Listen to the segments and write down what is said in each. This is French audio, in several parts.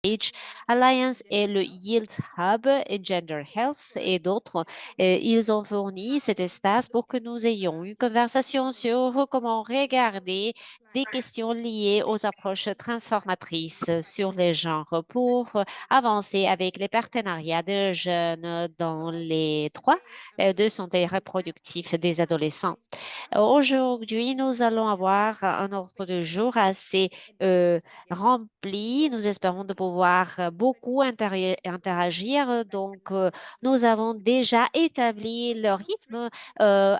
Age Alliance et le Yield Hub in Gender Health et d'autres. Ils ont fourni cet espace pour que nous ayons une conversation sur comment regarder des questions liées aux approches transformatrices sur les genres pour avancer avec les partenariats de jeunes dans les droits de santé reproductive des adolescents. Aujourd'hui, nous allons avoir un ordre de jour assez rempli. Nous espérons de pouvoir beaucoup interagir. Donc, nous avons déjà établi le rythme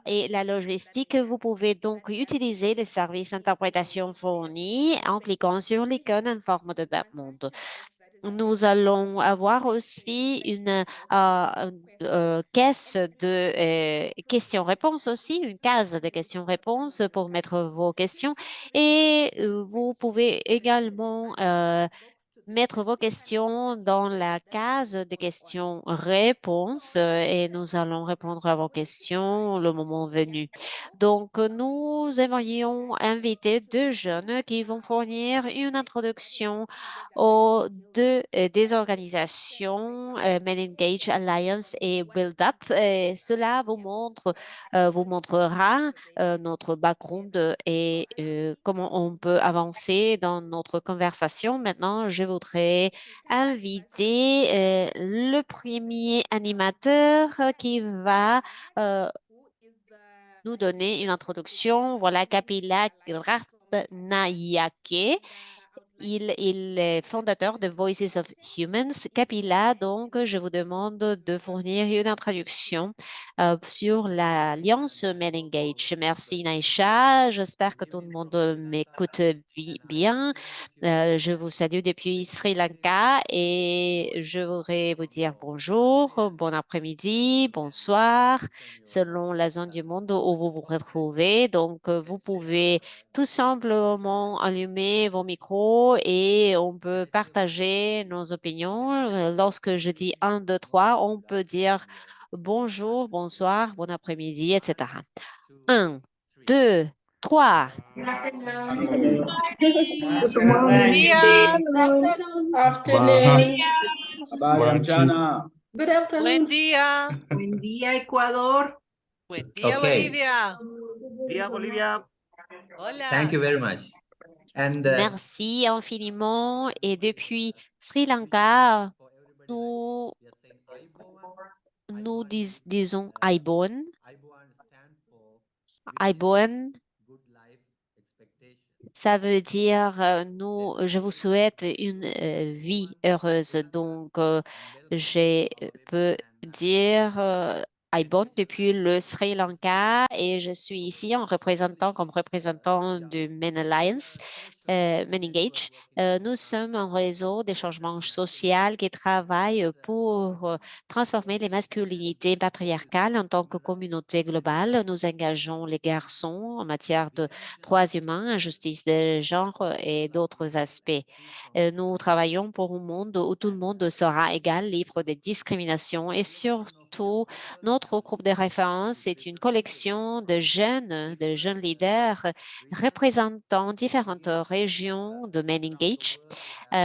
et la logistique. Vous pouvez donc utiliser les services d'interprétation fournis en cliquant sur l'icône en forme de monde. Nous allons avoir aussi une caisse de questions-réponses aussi, une case de questions-réponses pour mettre vos questions. Et vous pouvez également mettre vos questions dans la case de questions-réponses et nous allons répondre à vos questions le moment venu. Donc, nous aimerions inviter deux jeunes qui vont fournir une introduction aux deux des organisations Men Engage Alliance et Build Up. Et cela vous montrera notre background et comment on peut avancer dans notre conversation. Maintenant, je voudrais inviter le premier animateur qui va nous donner une introduction. Voilà, Kapila Ratnayake. Il est fondateur de Voices of Humans. Kapila, donc, je vous demande de fournir une introduction sur l'Alliance Men Engage. Merci, Naïcha. J'espère que tout le monde m'écoute bien. Je vous salue depuis Sri Lanka et je voudrais vous dire bonjour, bon après-midi, bonsoir, selon la zone du monde où vous vous retrouvez. Donc, vous pouvez tout simplement allumer vos micros et on peut partager nos opinions. Lorsque je dis 1, 2, 3, on peut dire bonjour, bonsoir, bon après-midi, etc. 1, 2, 3. Good Buen morning. día, Afternoon. China. Good buen afternoon. día, Buen día, Ecuador. buen día, Okay, Bolivia. Dia Bolivia. thank Hola. you very much. And Merci infiniment. Et depuis Sri Lanka, nous, nous disons Aibon. Aibon, ça veut dire je vous souhaite une vie heureuse. Donc, je peux dire Aibon depuis le Sri Lanka et je suis ici comme représentant du Men Alliance, Men Engage. Nous sommes un réseau de changements social qui travaille pour transformer les masculinités patriarcales en tant que communauté globale. Nous engageons les garçons en matière de droits humains, justice de genre et d'autres aspects. Nous travaillons pour un monde où tout le monde sera égal, libre de discrimination et surtout, notre groupe de référence est une collection de jeunes leaders représentant différentes régions de Men Engage.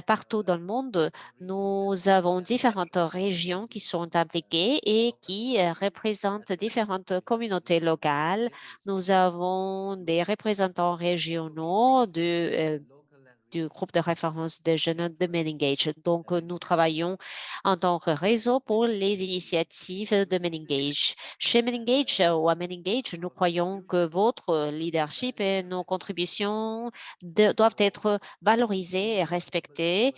Partout dans le monde, nous avons différentes régions qui sont impliquées et qui représentent différentes communautés locales. Nous avons des représentants régionaux du groupe de référence des jeunes de Men Engage. Donc, nous travaillons en tant que réseau pour les initiatives de Men Engage. Chez Men Engage ou à Men Engage, nous croyons que votre leadership et nos contributions doivent être valorisées et respectées.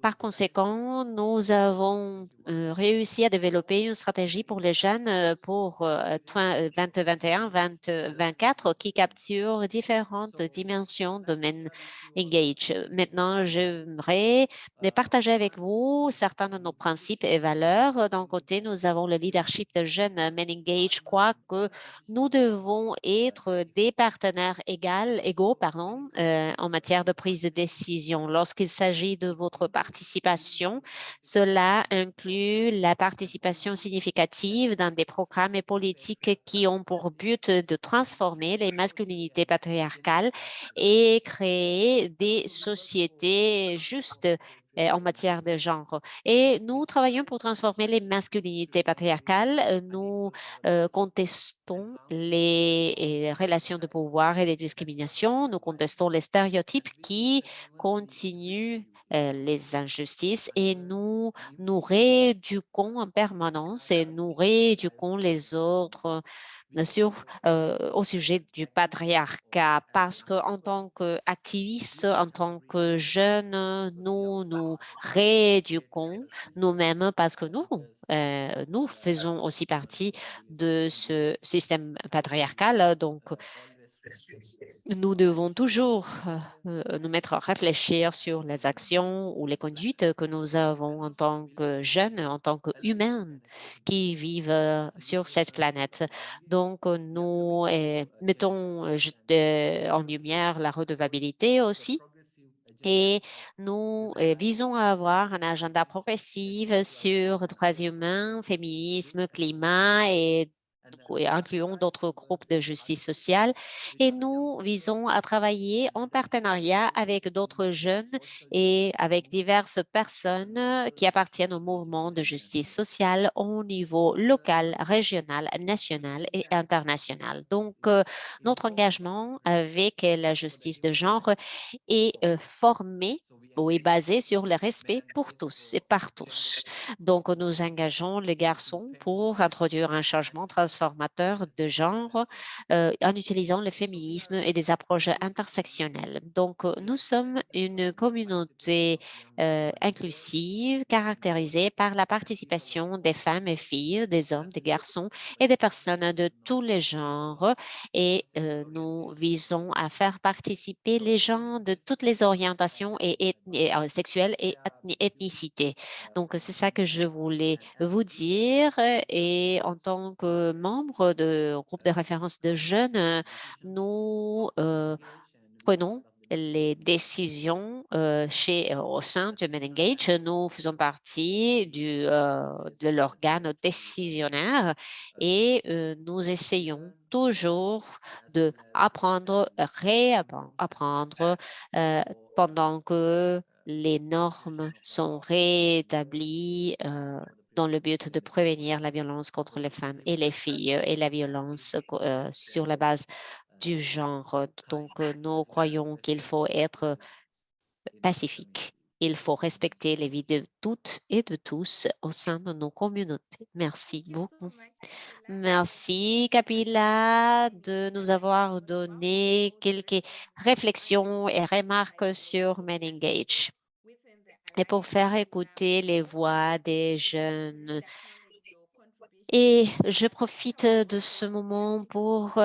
Par conséquent, nous avons réussi à développer une stratégie pour les jeunes pour 2021-2024 qui capture différentes dimensions de Men Engage. Maintenant, j'aimerais partager avec vous certains de nos principes et valeurs. D'un côté, nous avons le leadership de jeunes Men Engage. Je crois que nous devons être des partenaires égaux en matière de prise de décision. Lorsqu'il s'agit de votre participation, cela inclut la participation significative dans des programmes et politiques qui ont pour but de transformer les masculinités patriarcales et créer des sociétés justes en matière de genre. Et nous travaillons pour transformer les masculinités patriarcales. Nous contestons les relations de pouvoir et les discriminations. Nous contestons les stéréotypes qui continuent les injustices et nous rééduquons en permanence et nous rééduquons les autres au sujet du patriarcat parce qu'en tant qu'activistes, en tant que jeunes, nous rééduquons nous-mêmes parce que nous faisons aussi partie de ce système patriarcal. Donc, nous devons toujours nous mettre à réfléchir sur les actions ou les conduites que nous avons en tant que jeunes, en tant qu'humains qui vivent sur cette planète. Donc, nous mettons en lumière la redevabilité aussi. Et nous visons à avoir un agenda progressif sur droits humains, féminisme, climat et incluons d'autres groupes de justice sociale. Et nous visons à travailler en partenariat avec d'autres jeunes et avec diverses personnes qui appartiennent au mouvement de justice sociale au niveau local, régional, national et international. Donc, notre engagement avec la justice de genre est formé ou est basé sur le respect pour tous et par tous. Donc, nous engageons les garçons pour introduire un changement transformateur de genre en utilisant le féminisme et des approches intersectionnelles. Donc, nous sommes une communauté inclusive caractérisée par la participation des femmes et filles, des hommes, des garçons et des personnes de tous les genres. Et nous visons à faire participer les gens de toutes les orientations sexuelles et ethnicités. Donc, c'est ça que je voulais vous dire. Et en tant que membre de groupe de référence de jeunes, nous prenons les décisions au sein de Menengage. Nous faisons partie de l'organe décisionnaire et nous essayons toujours de apprendre, réapprendre pendant que les normes sont réétablies dans le but de prévenir la violence contre les femmes et les filles et la violence sur la base du genre. Donc, nous croyons qu'il faut être pacifique. Il faut respecter les vies de toutes et de tous au sein de nos communautés. Merci beaucoup. Merci, Kapila, de nous avoir donné quelques réflexions et remarques sur Menengage. Et pour faire écouter les voix des jeunes. Et je profite de ce moment pour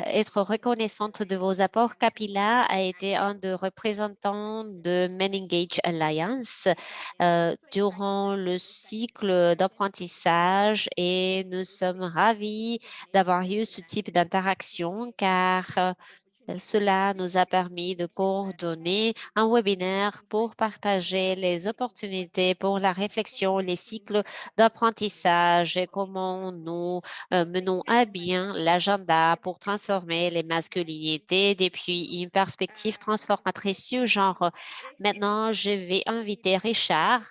être reconnaissante de vos apports. Kapila a été un des représentants de Menengage Alliance durant le cycle d'apprentissage et nous sommes ravis d'avoir eu ce type d'interaction car cela nous a permis de coordonner un webinaire pour partager les opportunités pour la réflexion, les cycles d'apprentissage et comment nous menons à bien l'agenda pour transformer les masculinités depuis une perspective transformatrice sur genre. Maintenant, je vais inviter Richard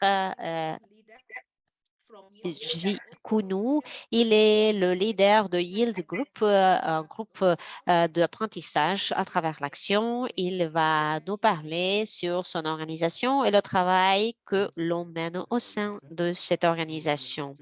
J. Kounou. Il est le leader de Yield Group, un groupe d'apprentissage à travers l'action. Il va nous parler sur son organisation et le travail que l'on mène au sein de cette organisation.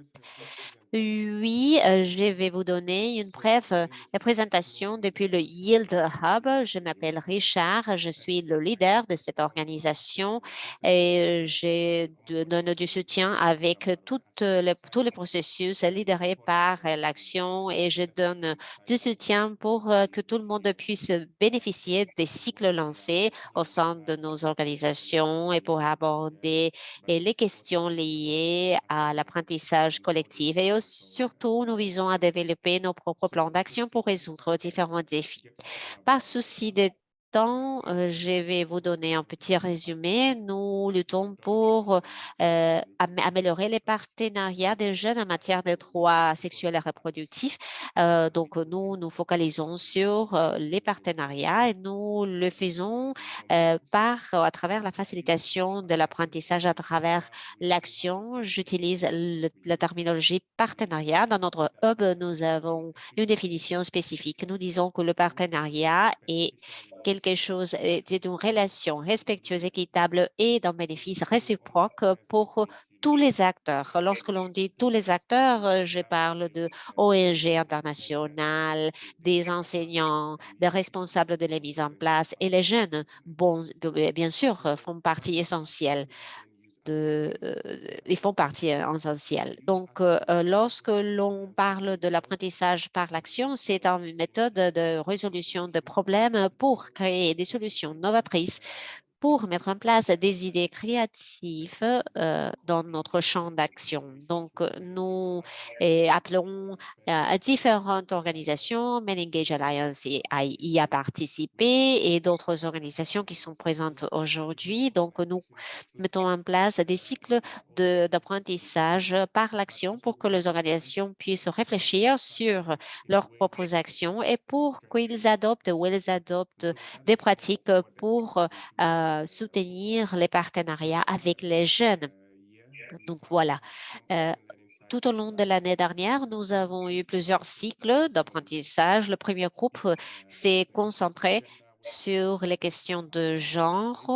Oui, je vais vous donner une brève présentation depuis le Yield Hub. Je m'appelle Richard, je suis le leader de cette organisation et je donne du soutien avec tous les processus lidérés par l'action et je donne du soutien pour que tout le monde puisse bénéficier des cycles lancés au sein de nos organisations et pour aborder les questions liées à l'apprentissage collectif et surtout, nous visons à développer nos propres plans d'action pour résoudre différents défis. Par souci de temps, je vais vous donner un petit résumé. Nous luttons pour améliorer les partenariats des jeunes en matière de droits sexuels et reproductifs. Donc, nous nous focalisons sur les partenariats et nous le faisons à travers la facilitation de l'apprentissage à travers l'action. J'utilise la terminologie partenariat. Dans notre hub, nous avons une définition spécifique. Nous disons que le partenariat est quelque chose, est une relation respectueuse, équitable et d'un bénéfice réciproque pour tous les acteurs. Lorsque l'on dit tous les acteurs, je parle de ONG internationales, des enseignants, des responsables de la mise en place et les jeunes, bon, bien sûr, font partie essentielle ils font partie essentielle. Donc, lorsque l'on parle de l'apprentissage par l'action, c'est une méthode de résolution de problèmes pour créer des solutions novatrices pour mettre en place des idées créatives dans notre champ d'action. Donc, nous appelons différentes organisations, Men Engage Alliance y a participé et d'autres organisations qui sont présentes aujourd'hui. Donc, nous mettons en place des cycles d'apprentissage par l'action pour que les organisations puissent réfléchir sur leurs propres actions et pour qu'ils adoptent ou elles adoptent des pratiques pour soutenir les partenariats avec les jeunes. Donc voilà. Tout au long de l'année dernière, nous avons eu plusieurs cycles d'apprentissage. Le premier groupe s'est concentré sur les questions de genre,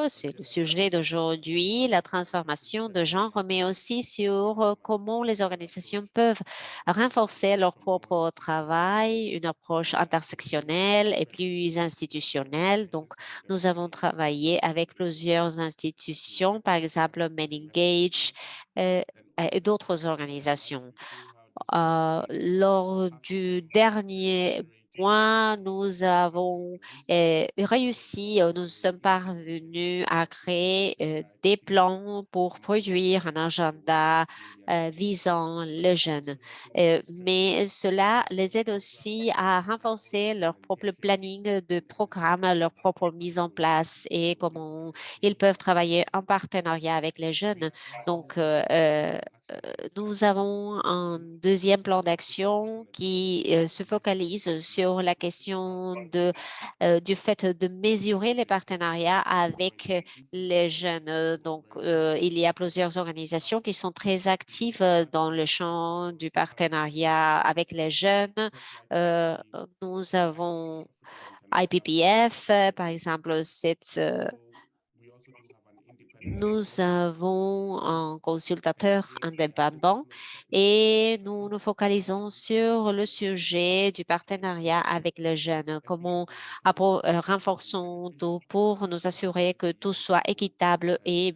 c'est le sujet d'aujourd'hui, la transformation de genre, mais aussi sur comment les organisations peuvent renforcer leur propre travail, une approche intersectionnelle et plus institutionnelle. Donc, nous avons travaillé avec plusieurs institutions, par exemple MENengage, et d'autres organisations. Lors du dernier point, nous avons réussi, nous sommes parvenus à créer des plans pour produire un agenda visant les jeunes. Mais cela les aide aussi à renforcer leur propre planning de programme, leur propre mise en place et comment ils peuvent travailler en partenariat avec les jeunes. Donc, nous avons un deuxième plan d'action qui se focalise sur la question du fait de mesurer les partenariats avec les jeunes. Donc, il y a plusieurs organisations qui sont très actives dans le champ du partenariat avec les jeunes. Euh, Nous avons IPPF, par exemple, nous avons un consultateur indépendant et nous nous focalisons sur le sujet du partenariat avec les jeunes. Comment renforçons tout pour nous assurer que tout soit équitable et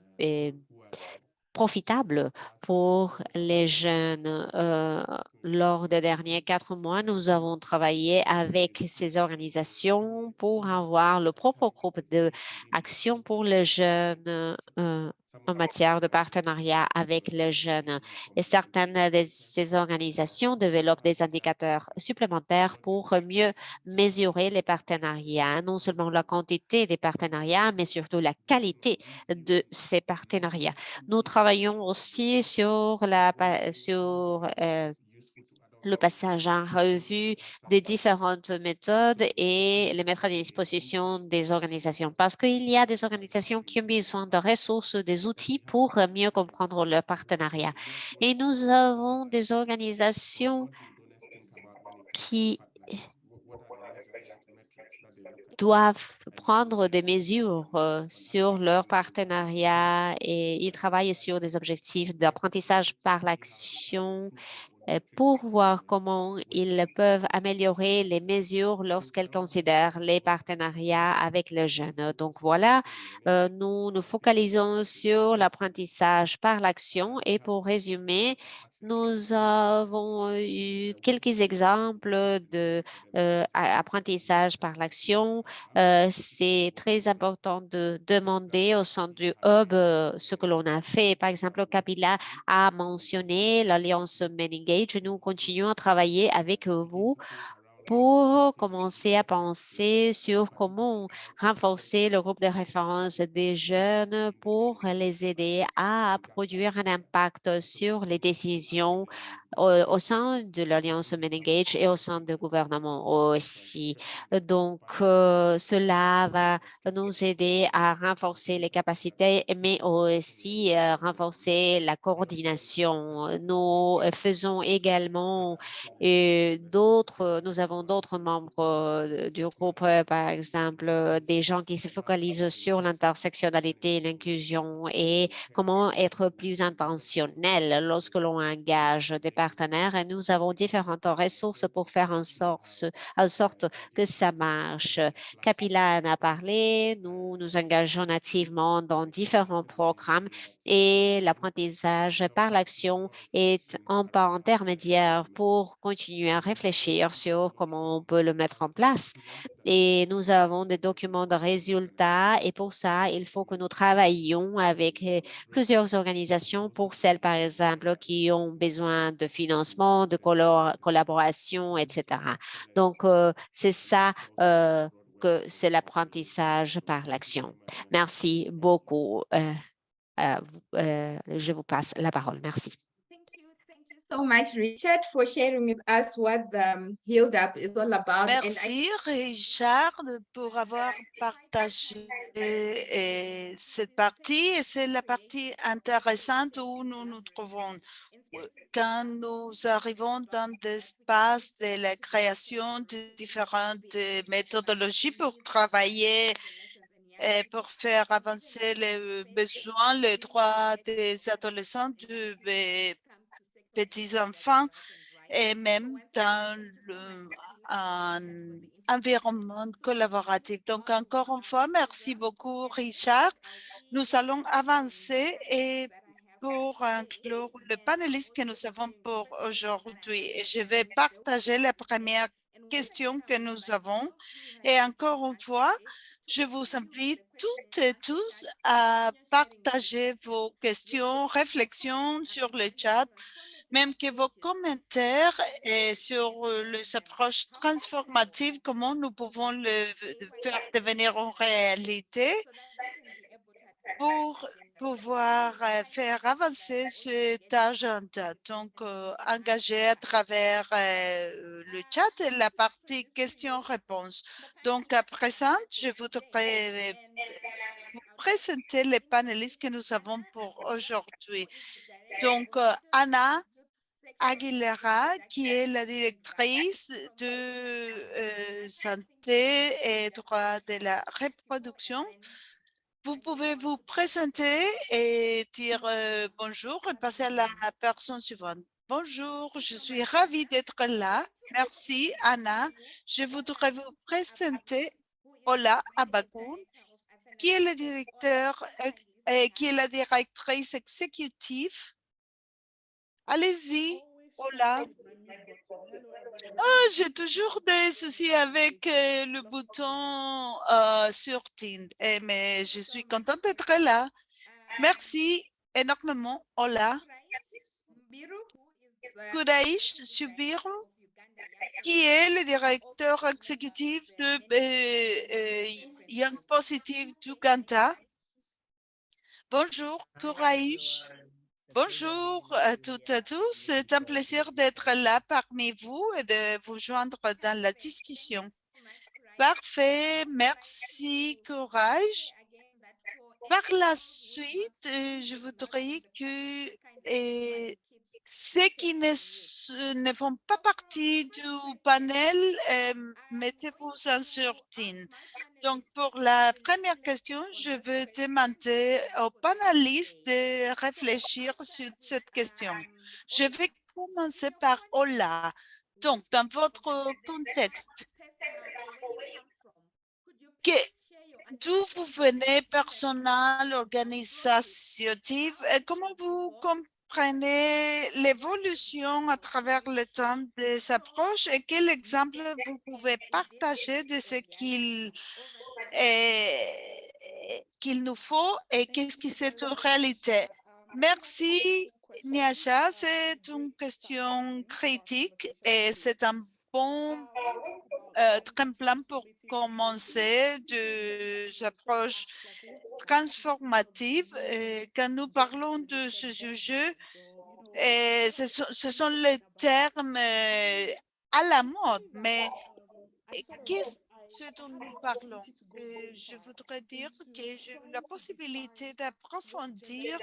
profitable pour les jeunes. Lors des derniers 4 mois, nous avons travaillé avec ces organisations pour avoir le propre groupe d'action pour les jeunes en matière de partenariat avec les jeunes. Et certaines de ces organisations développent des indicateurs supplémentaires pour mieux mesurer les partenariats, non seulement la quantité des partenariats, mais surtout la qualité de ces partenariats. Nous travaillons aussi sur le passage en revue des différentes méthodes et les mettre à disposition des organisations parce qu'il y a des organisations qui ont besoin de ressources, des outils pour mieux comprendre leur partenariat. Et nous avons des organisations qui doivent prendre des mesures sur leur partenariat et ils travaillent sur des objectifs d'apprentissage par l'action pour voir comment ils peuvent améliorer les mesures lorsqu'elles considèrent les partenariats avec les jeunes. Donc voilà, nous nous focalisons sur l'apprentissage par l'action et pour résumer, nous avons eu quelques exemples de apprentissage par l'action. C'est très important de demander au sein du hub ce que l'on a fait. Par exemple, Kapila a mentionné l'Alliance Men Engage. Nous continuons à travailler avec vous pour commencer à penser sur comment renforcer le groupe de référence des jeunes pour les aider à produire un impact sur les décisions au sein de l'Alliance Women Engage et au sein du gouvernement aussi. Donc, cela va nous aider à renforcer les capacités, mais aussi renforcer la coordination. Nous faisons également nous avons d'autres membres du groupe, par exemple, des gens qui se focalisent sur l'intersectionnalité, l'inclusion et comment être plus intentionnel lorsque l'on engage des partenaires. Et nous avons différentes ressources pour faire en sorte que ça marche. Kapila en a parlé, nous nous engageons activement dans différents programmes et l'apprentissage par l'action est un pas intermédiaire pour continuer à réfléchir sur comment on peut le mettre en place. Et nous avons des documents de résultats et pour ça, il faut que nous travaillions avec plusieurs organisations pour celles, par exemple, qui ont besoin de financement, de collaboration, etc. Donc, c'est ça que c'est l'apprentissage par l'action. Merci beaucoup. Je vous passe la parole. Merci. Thank you so much, Richard, for sharing with us what the Healed Up is all about. Merci, Richard, pour avoir partagé cette partie. Et c'est la partie intéressante où nous nous trouvons quand nous arrivons dans l'espace de la création de différentes méthodologies pour travailler et pour faire avancer les besoins, les droits des adolescents, des petits-enfants et même dans un environnement collaboratif. Donc, encore une fois, merci beaucoup, Richard. Nous allons avancer et pour inclure le panéliste que nous avons pour aujourd'hui. Je vais partager la première question que nous avons. Et encore une fois, je vous invite toutes et tous à partager vos questions, réflexions sur le chat, même que vos commentaires sur les approches transformatives, comment nous pouvons le faire devenir en réalité pour pouvoir faire avancer cet agenda. Donc, engagé à travers le chat et la partie questions-réponses. Donc, à présent, je voudrais vous présenter les panélistes que nous avons pour aujourd'hui. Donc, Anna Aguilera, qui est la directrice de santé et droit de la reproduction. Vous pouvez vous présenter et dire bonjour et passer à la personne suivante. Bonjour, je suis ravie d'être là. Merci, Anna. Je voudrais vous présenter Ola Abagoun, qui est le directeur, qui est la directrice exécutive. Allez-y, Ola. Oh, j'ai toujours des soucis avec le bouton sur Teams, mais je suis contente d'être là. Merci énormément, Ola. Kuraish Subiru, qui est le directeur exécutif de Young Positive d'Ouganda. Bonjour, Kuraish. Bonjour à toutes et à tous. C'est un plaisir d'être là parmi vous et de vous joindre dans la discussion. Parfait. Merci, Courage. Par la suite, je voudrais que ceux qui ne font pas partie du panel, mettez-vous en surtine. Donc, pour la première question, je veux demander aux panélistes de réfléchir sur cette question. Je vais commencer par Ola. Donc, dans votre contexte, d'où vous venez personnel, organisatif, et comment vous comprenez l'évolution à travers le temps des approches et quel exemple vous pouvez partager de ce qu'il nous faut et qu'est-ce qui c'est en réalité. Merci, Niasha. C'est une question critique et c'est un bon tremplin pour commencer des approches transformatives. Quand nous parlons de ce sujet, ce sont les termes à la mode, mais qu'est-ce dont nous parlons? Je voudrais dire que j'ai eu la possibilité d'approfondir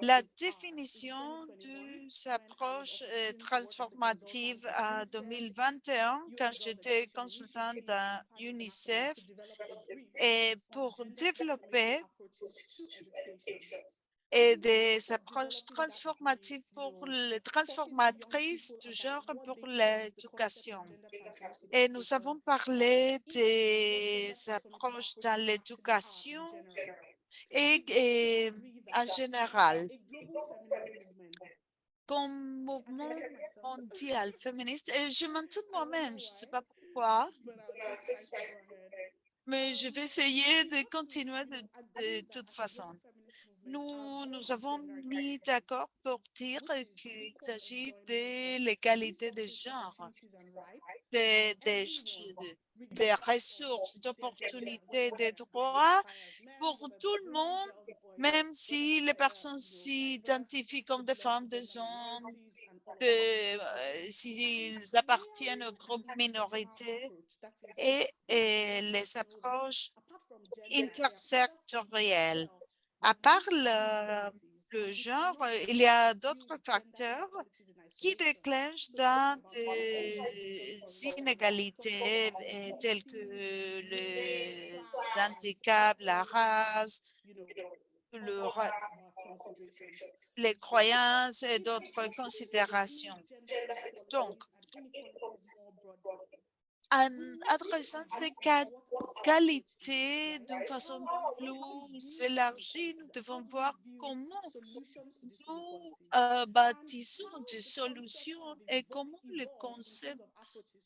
la définition des approches transformatives en 2021 quand j'étais consultante à UNICEF et pour développer et des approches transformatives transformatrices du genre pour l'éducation. Et nous avons parlé des approches dans l'éducation et en général. Comme mouvement mondial féministe, et je m'entends moi-même, je ne sais pas pourquoi, mais je vais essayer de continuer de toute façon. Nous avons mis d'accord pour dire qu'il s'agit de l'égalité des genres, des ressources, d'opportunités, des droits pour tout le monde, même si les personnes s'identifient comme des femmes, des hommes, s'ils appartiennent aux groupes minorités et les approches intersectorielles. À part le genre, il y a d'autres facteurs qui déclenchent dans des inégalités telles que le handicap, la race, les croyances et d'autres considérations. Donc, en adressant ces qualités d'une façon plus élargie, nous devons voir comment nous bâtissons des solutions et comment les concepts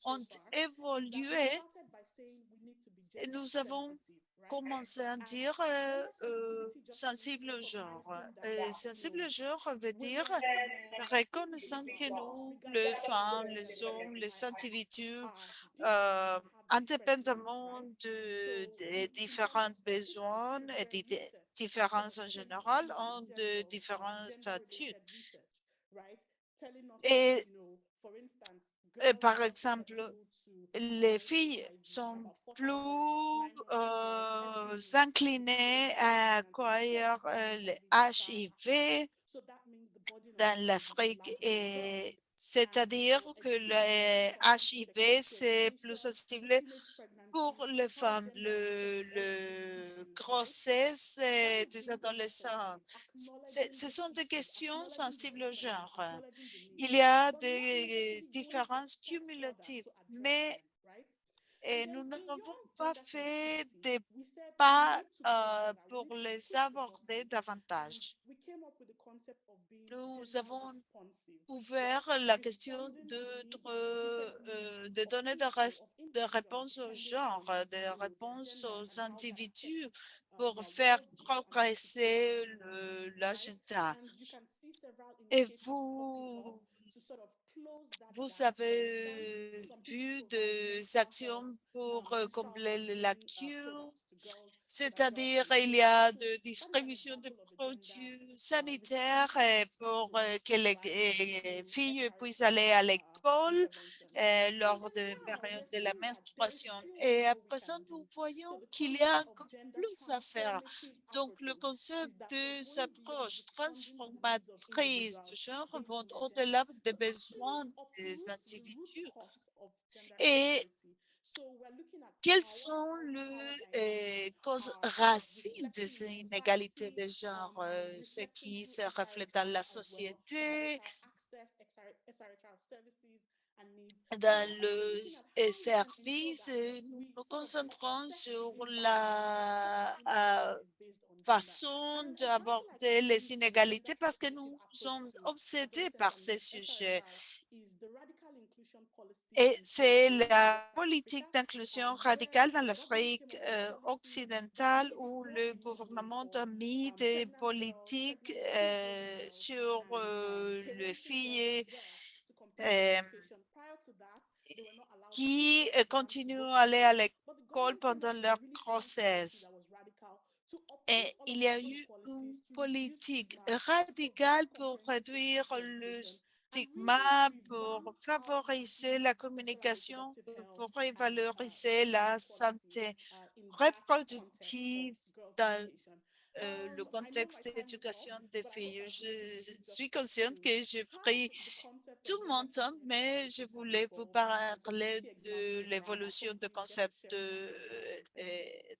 ont évolué. Et nous avons commencé à dire sensible au genre. Sensible au genre veut dire reconnaissant que nous, les femmes, les hommes, les individus, indépendamment des différents besoins et des différences en général, ont de différents statuts. Et par exemple, les filles sont plus inclinées à acquérir le HIV dans l'Afrique, et c'est-à-dire que le HIV, c'est plus sensible pour les femmes, le grossesse des adolescents. Ce sont des questions sensibles au genre. Il y a des différences cumulatives, mais nous n'avons pas fait des pas pour les aborder davantage. Nous avons ouvert la question de donner des réponses au genre, des réponses aux individus pour faire progresser l'agenda. Et vous avez vu des actions pour combler les lacunes, c'est-à-dire il y a de distribution de produits sanitaires pour que les filles puissent aller à l'école lors de périodes de la menstruation. Et à présent, nous voyons qu'il y a encore plus à faire. Donc, le concept de approche transformatrice du genre vont au-delà des besoins des individus. Et quelles sont les causes racines de ces inégalités de genre, ce qui se reflète dans la société, dans le service? Nous nous concentrons sur la façon d'aborder les inégalités parce que nous sommes obsédés par ces sujets. Et c'est la politique d'inclusion radicale dans l'Afrique occidentale où le gouvernement a mis des politiques sur les filles qui continuent à aller à l'école pendant leur grossesse. Et il y a eu une politique radicale pour réduire le stigma, pour favoriser la communication, pour valoriser la santé reproductive dans le contexte d'éducation des filles. Je suis consciente que j'ai pris tout mon temps, mais je voulais vous parler de l'évolution de concepts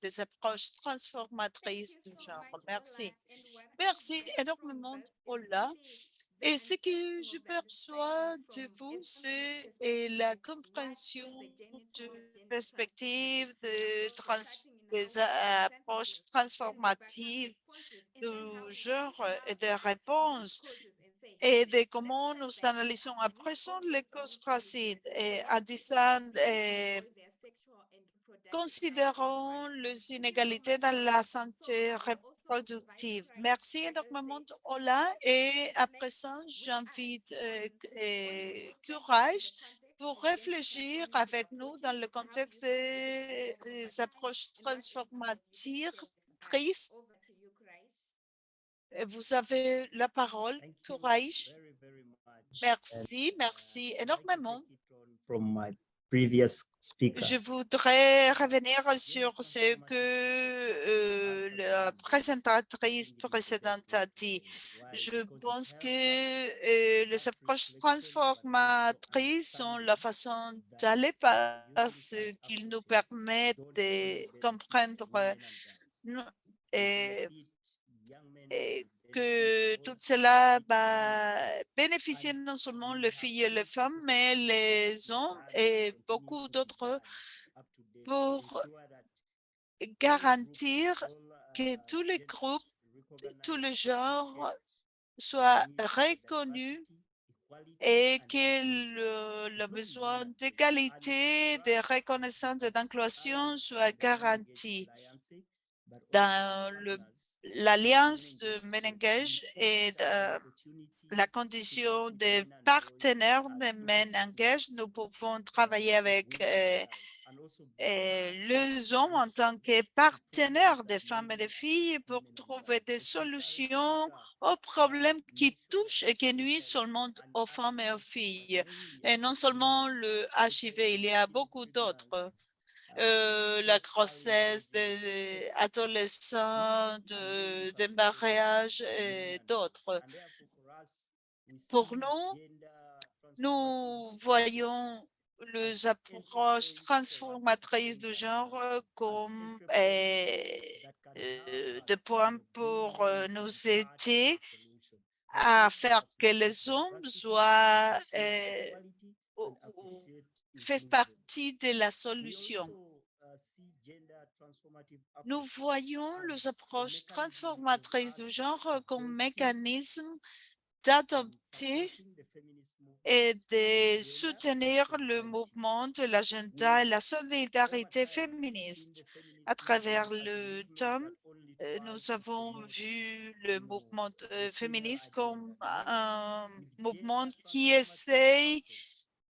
des approches transformatrices du genre. Merci. Merci énormément, Ola. Et ce que je perçois de vous, c'est la compréhension de perspectives, des approches transformatives du genre et des réponses et de comment nous analysons à présent les causes racines et en disant, considérons les inégalités dans la santé reproductive. Merci énormément, Ola. Et à présent, j'invite Courage pour réfléchir avec nous dans le contexte des approches transformatrices. Vous avez la parole, Courage. Merci énormément. Je voudrais revenir sur ce que la présentatrice précédente a dit. Je pense que les approches transformatrices sont la façon d'aller parce qu'ils nous permettent de comprendre que tout cela va bénéficier non seulement les filles et les femmes, mais les hommes et beaucoup d'autres pour garantir que tous les groupes, tous les genres soient reconnus et que le besoin d'égalité, de reconnaissance et d'inclusion soit garanti. Dans l'alliance de Men-Engage et la condition de partenaire de Men-Engage, nous pouvons travailler avec les hommes en tant que partenaires des femmes et des filles pour trouver des solutions aux problèmes qui touchent et qui nuisent seulement aux femmes et aux filles. Et non seulement le HIV, il y a beaucoup d'autres. La grossesse des adolescents, de mariage et d'autres. Pour nous, nous voyons les approches transformatrices du genre comme des points pour nous aider à faire que les hommes soient fassent partie de la solution. Nous voyons les approches transformatrices du genre comme mécanisme d'adopter et de soutenir le mouvement de l'agenda et la solidarité féministe. À travers le temps, nous avons vu le mouvement féministe comme un mouvement qui essaye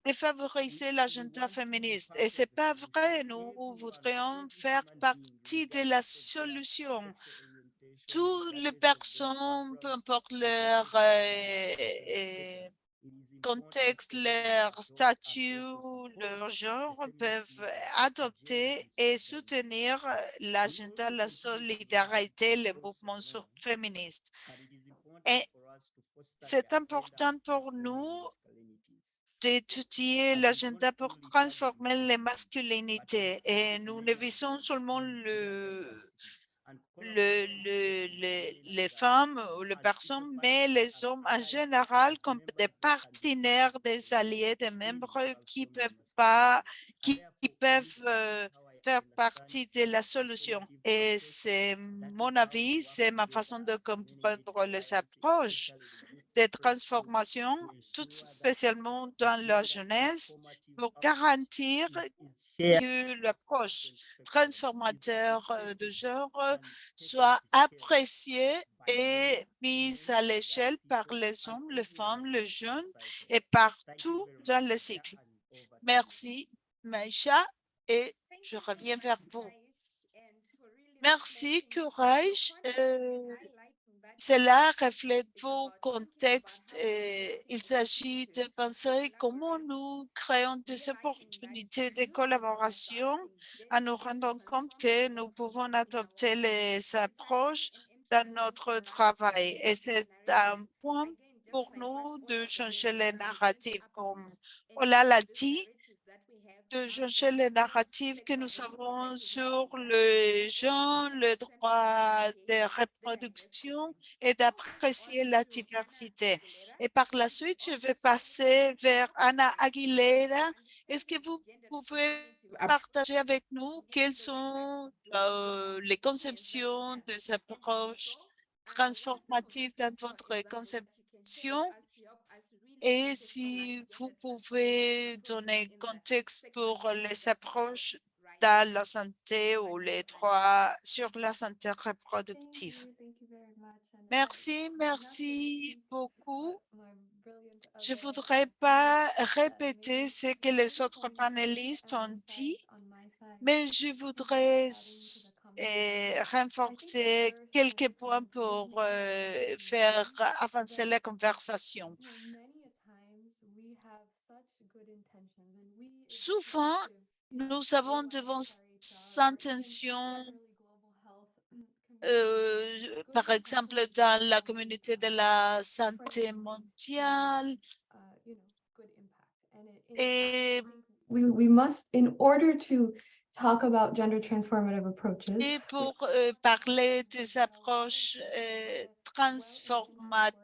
de favoriser l'agenda féministe. Et c'est pas vrai, nous voudrions faire partie de la solution. Toutes les personnes, peu importe leur contexte, leur statut, leur genre, peuvent adopter et soutenir l'agenda, la solidarité, le mouvement féministe. Et c'est important pour nous d'étudier l'agenda pour transformer les masculinités. Et nous ne visons seulement les femmes ou les personnes, mais les hommes en général comme des partenaires, des alliés, des membres qui peuvent faire partie de la solution. Et c'est mon avis, c'est ma façon de comprendre les approches de transformation, tout spécialement dans la jeunesse, pour garantir que l'approche transformateur de genre soit appréciée et mise à l'échelle par les hommes, les femmes, les jeunes et partout dans le cycle. Merci, Maïcha, et je reviens vers vous. Merci, Courage. Cela reflète vos contextes. Il s'agit de penser comment nous créons des opportunités de collaboration en nous rendant compte que nous pouvons adopter les approches dans notre travail. Et c'est un point pour nous de changer les narratifs, comme Ola l'a dit, de changer les narratifs que nous avons sur le genre, le droit de reproduction et d'apprécier la diversité. Et par la suite, je vais passer vers Anna Aguilera. Est-ce que vous pouvez partager avec nous quelles sont les conceptions des approches transformatives dans votre conception? Et si vous pouvez donner contexte pour les approches dans la santé ou les droits sur la santé reproductive. Merci beaucoup. Je voudrais pas répéter ce que les autres panélistes ont dit, mais je voudrais renforcer quelques points pour faire avancer la conversation. Souvent, nous avons de bonnes intentions, par exemple, dans la communauté de la santé mondiale. Et we must, in order to talk about gender transformative approaches, pour parler des approches transformatrices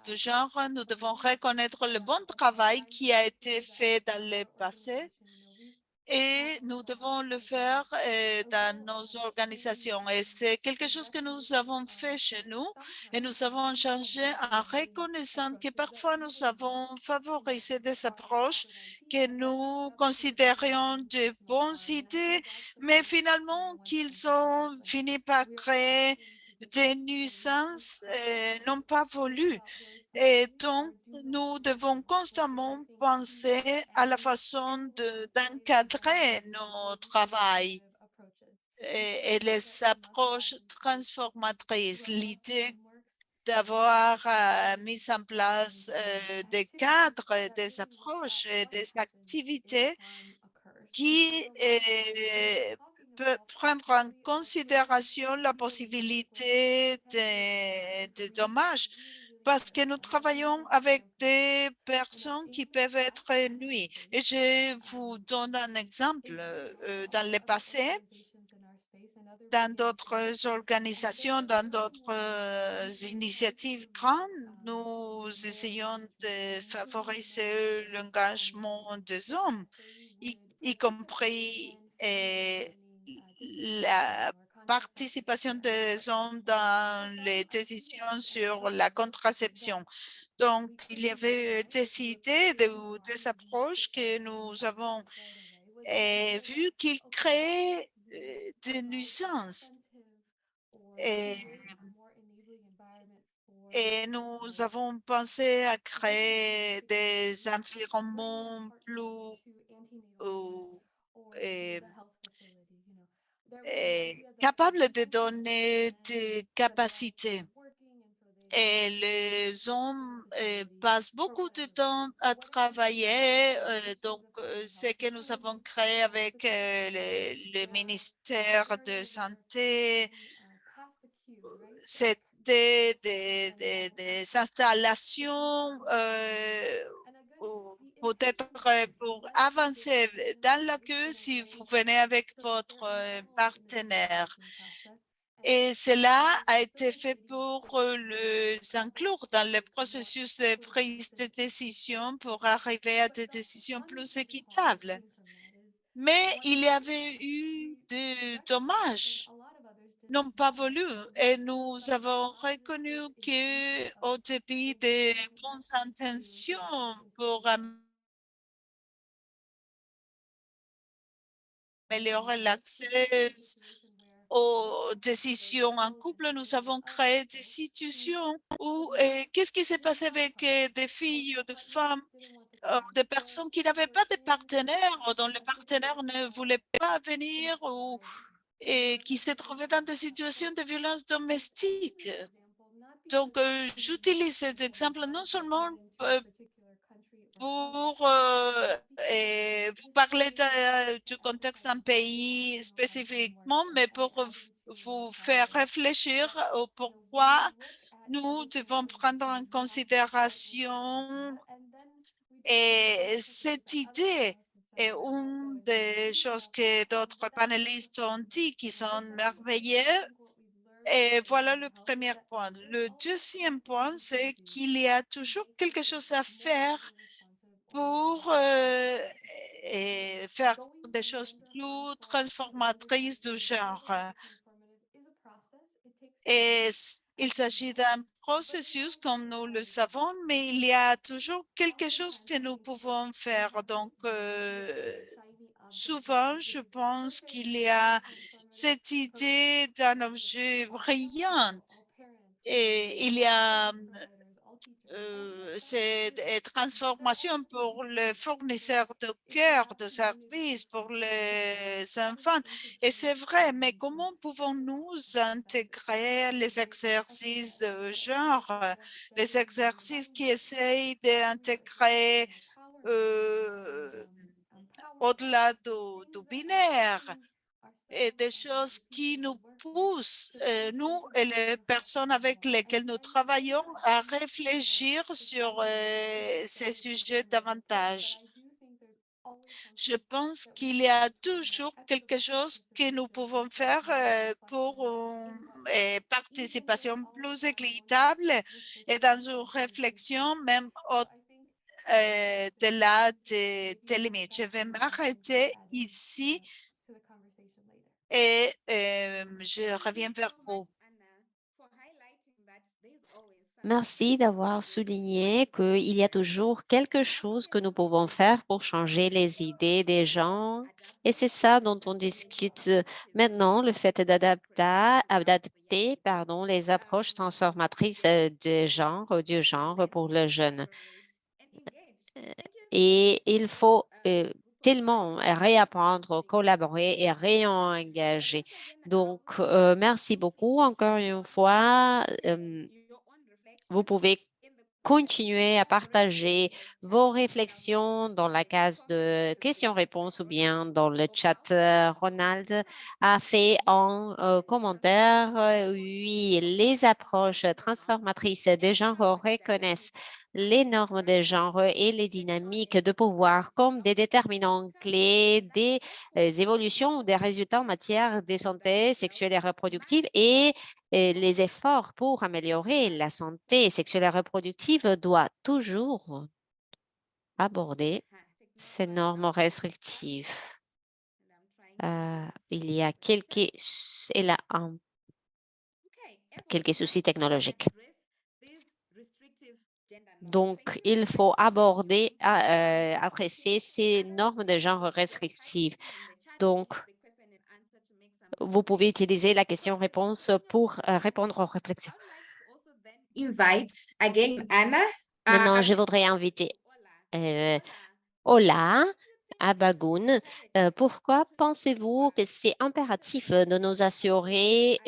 de genre, nous devons reconnaître le bon travail qui a été fait dans le passé. Et nous devons le faire dans nos organisations. Et c'est quelque chose que nous avons fait chez nous et nous avons changé en reconnaissant que parfois nous avons favorisé des approches que nous considérions de bonnes idées, mais finalement qu'ils ont fini par créer des nuisances non pas voulues. Et donc, nous devons constamment penser à la façon d'encadrer nos travail et les approches transformatrices. L'idée d'avoir mis en place des cadres, des approches et des activités qui peut prendre en considération la possibilité de dommages parce que nous travaillons avec des personnes qui peuvent être nuies. Et je vous donne un exemple. Dans le passé, dans d'autres organisations, dans d'autres initiatives grandes, nous essayons de favoriser l'engagement des hommes, y compris la participation des hommes dans les décisions sur la contraception. Donc, il y avait des idées, des approches que nous avons vues qui créent des nuisances. Et nous avons pensé à créer des environnements plus capables de donner des capacités. Et les hommes passent beaucoup de temps à travailler. Donc, ce que nous avons créé avec le ministère de Santé, c'était des installations peut-être pour avancer dans la queue si vous venez avec votre partenaire. Et cela a été fait pour les inclure dans le processus de prise de décision pour arriver à des décisions plus équitables. Mais il y avait eu des dommages non pas voulus et nous avons reconnu qu'au début des bonnes intentions pour améliorer l'accès aux décisions en couple, nous avons créé des situations où qu'est-ce qui s'est passé avec des filles ou des femmes des personnes qui n'avaient pas de partenaires ou dont le partenaire ne voulait pas venir ou et qui se trouvaient dans des situations de violence domestique. Donc, j'utilise cet exemple non seulement pour vous parler du contexte d'un pays spécifiquement, mais pour vous faire réfléchir au pourquoi nous devons prendre en considération cette idée. Et une des choses que d'autres panélistes ont dit qui sont merveilleux. Et voilà le premier point. Le deuxième point, c'est qu'il y a toujours quelque chose à faire pour faire des choses plus transformatrices du genre. Et il s'agit d'un processus, comme nous le savons, mais il y a toujours quelque chose que nous pouvons faire. Donc, souvent, je pense qu'il y a cette idée d'un objet brillant. Et il y a ces transformations pour les fournisseurs de cœur, de services, pour les enfants. Et c'est vrai, mais comment pouvons-nous intégrer les exercices de genre, les exercices qui essayent d'intégrer au-delà du binaire, et des choses qui nous poussent, nous et les personnes avec lesquelles nous travaillons, à réfléchir sur ces sujets davantage. Je pense qu'il y a toujours quelque chose que nous pouvons faire pour une participation plus équitable et dans une réflexion même au-delà des limites. Je vais m'arrêter ici et je reviens vers vous. Merci d'avoir souligné qu'il y a toujours quelque chose que nous pouvons faire pour changer les idées des gens. Et c'est ça dont on discute maintenant, le fait d'adapter les approches transformatrices du genre pour le jeune. Et il faut tellement réapprendre, collaborer et réengager. Donc, merci beaucoup encore une fois. Vous pouvez continuer à partager vos réflexions dans la case de questions-réponses ou bien dans le chat. Ronald a fait en commentaire, oui, les approches transformatrices des genres reconnaissent les normes de genre et les dynamiques de pouvoir comme des déterminants clés des évolutions ou des résultats en matière de santé sexuelle et reproductive et les efforts pour améliorer la santé sexuelle et reproductive doivent toujours aborder ces normes restrictives. Il y a quelques soucis technologiques. Donc, il faut adresser ces normes de genre restrictives. Donc, vous pouvez utiliser la question-réponse pour répondre aux réflexions. Maintenant, je voudrais inviter Ola Abagoun. Pourquoi pensez-vous que c'est impératif de nous assurer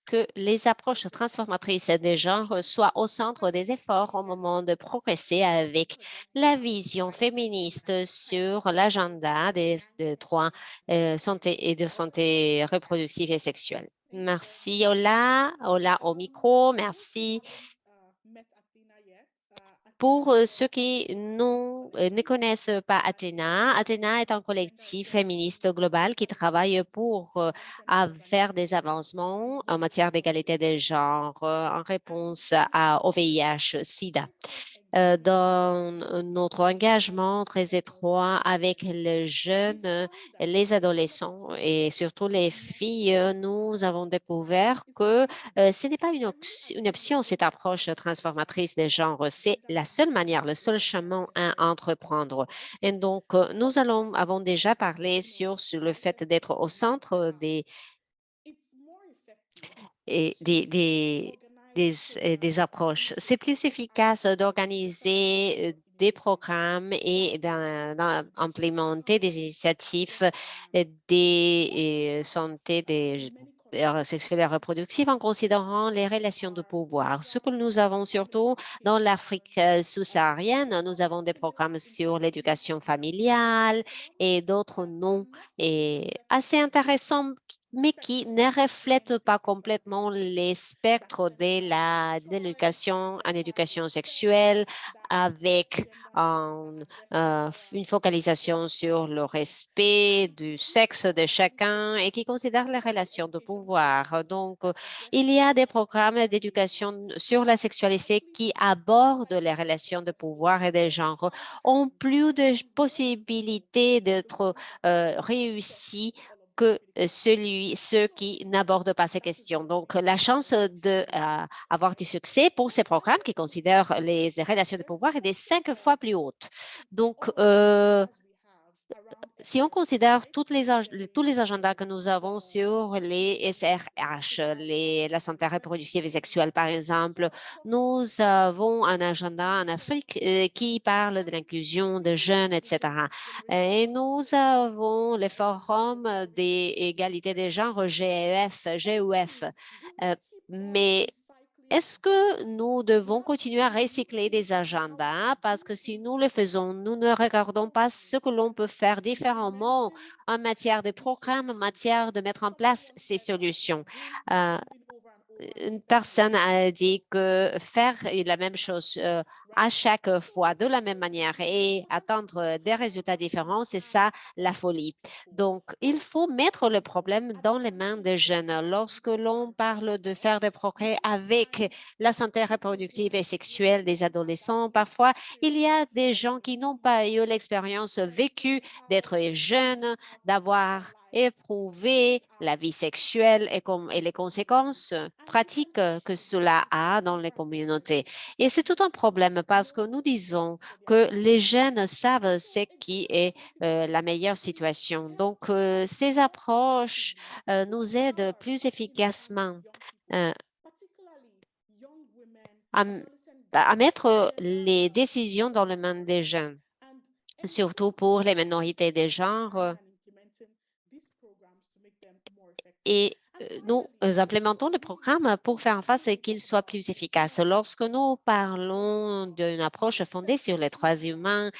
que les approches transformatrices des genres soient au centre des efforts au moment de progresser avec la vision féministe sur l'agenda des droits santé et de santé reproductive et sexuelle? Merci, Ola. Ola au micro, merci. Pour ceux qui ne connaissent pas Athéna, Athéna est un collectif féministe global qui travaille pour faire des avancements en matière d'égalité des genres en réponse au VIH-Sida. Dans notre engagement très étroit avec les jeunes, les adolescents et surtout les filles, nous avons découvert que ce n'est pas une option, cette approche transformatrice des genres. C'est la seule manière, le seul chemin à entreprendre. Et donc, nous avons déjà parlé sur le fait d'être au centre des approches. C'est plus efficace d'organiser des programmes et d'implémenter des initiatives des santé des sexuelle et reproductive en considérant les relations de pouvoir. Ce que nous avons surtout dans l'Afrique sous-saharienne, nous avons des programmes sur l'éducation familiale et d'autres non et assez intéressants mais qui ne reflètent pas complètement les spectres de l'éducation en éducation sexuelle avec une focalisation sur le respect du sexe de chacun et qui considère les relations de pouvoir. Donc, il y a des programmes d'éducation sur la sexualité qui abordent les relations de pouvoir et de genre, ont plus de possibilités d'être réussis que ceux qui n'abordent pas ces questions. Donc, la chance d'avoir du succès pour ces programmes qui considèrent les relations de pouvoir est des 5 fois plus haute. Donc, si on considère tous les agendas que nous avons sur les SRH, la santé reproductive et sexuelle, par exemple, nous avons un agenda en Afrique qui parle de l'inclusion des jeunes, etc. Et nous avons le forum d'égalité des genres, GEF. Mais est-ce que nous devons continuer à recycler des agendas? Parce que si nous le faisons, nous ne regardons pas ce que l'on peut faire différemment en matière de programme, en matière de mettre en place ces solutions. Une personne a dit que faire la même chose à chaque fois de la même manière et attendre des résultats différents, c'est ça la folie. Donc, il faut mettre le problème dans les mains des jeunes. Lorsque l'on parle de faire des progrès avec la santé reproductive et sexuelle des adolescents, parfois, il y a des gens qui n'ont pas eu l'expérience vécue d'être jeunes, d'avoir éprouvé la vie sexuelle et les conséquences pratiques que cela a dans les communautés. Et c'est tout un problème parce que nous disons que les jeunes savent ce qui est la meilleure situation. Donc, ces approches nous aident plus efficacement euh, à, à mettre les décisions dans les mains des jeunes, surtout pour les minorités des genres. Et nous implémentons le programme pour faire en face et qu'il soit plus efficace. Lorsque nous parlons d'une approche fondée sur les droits humains,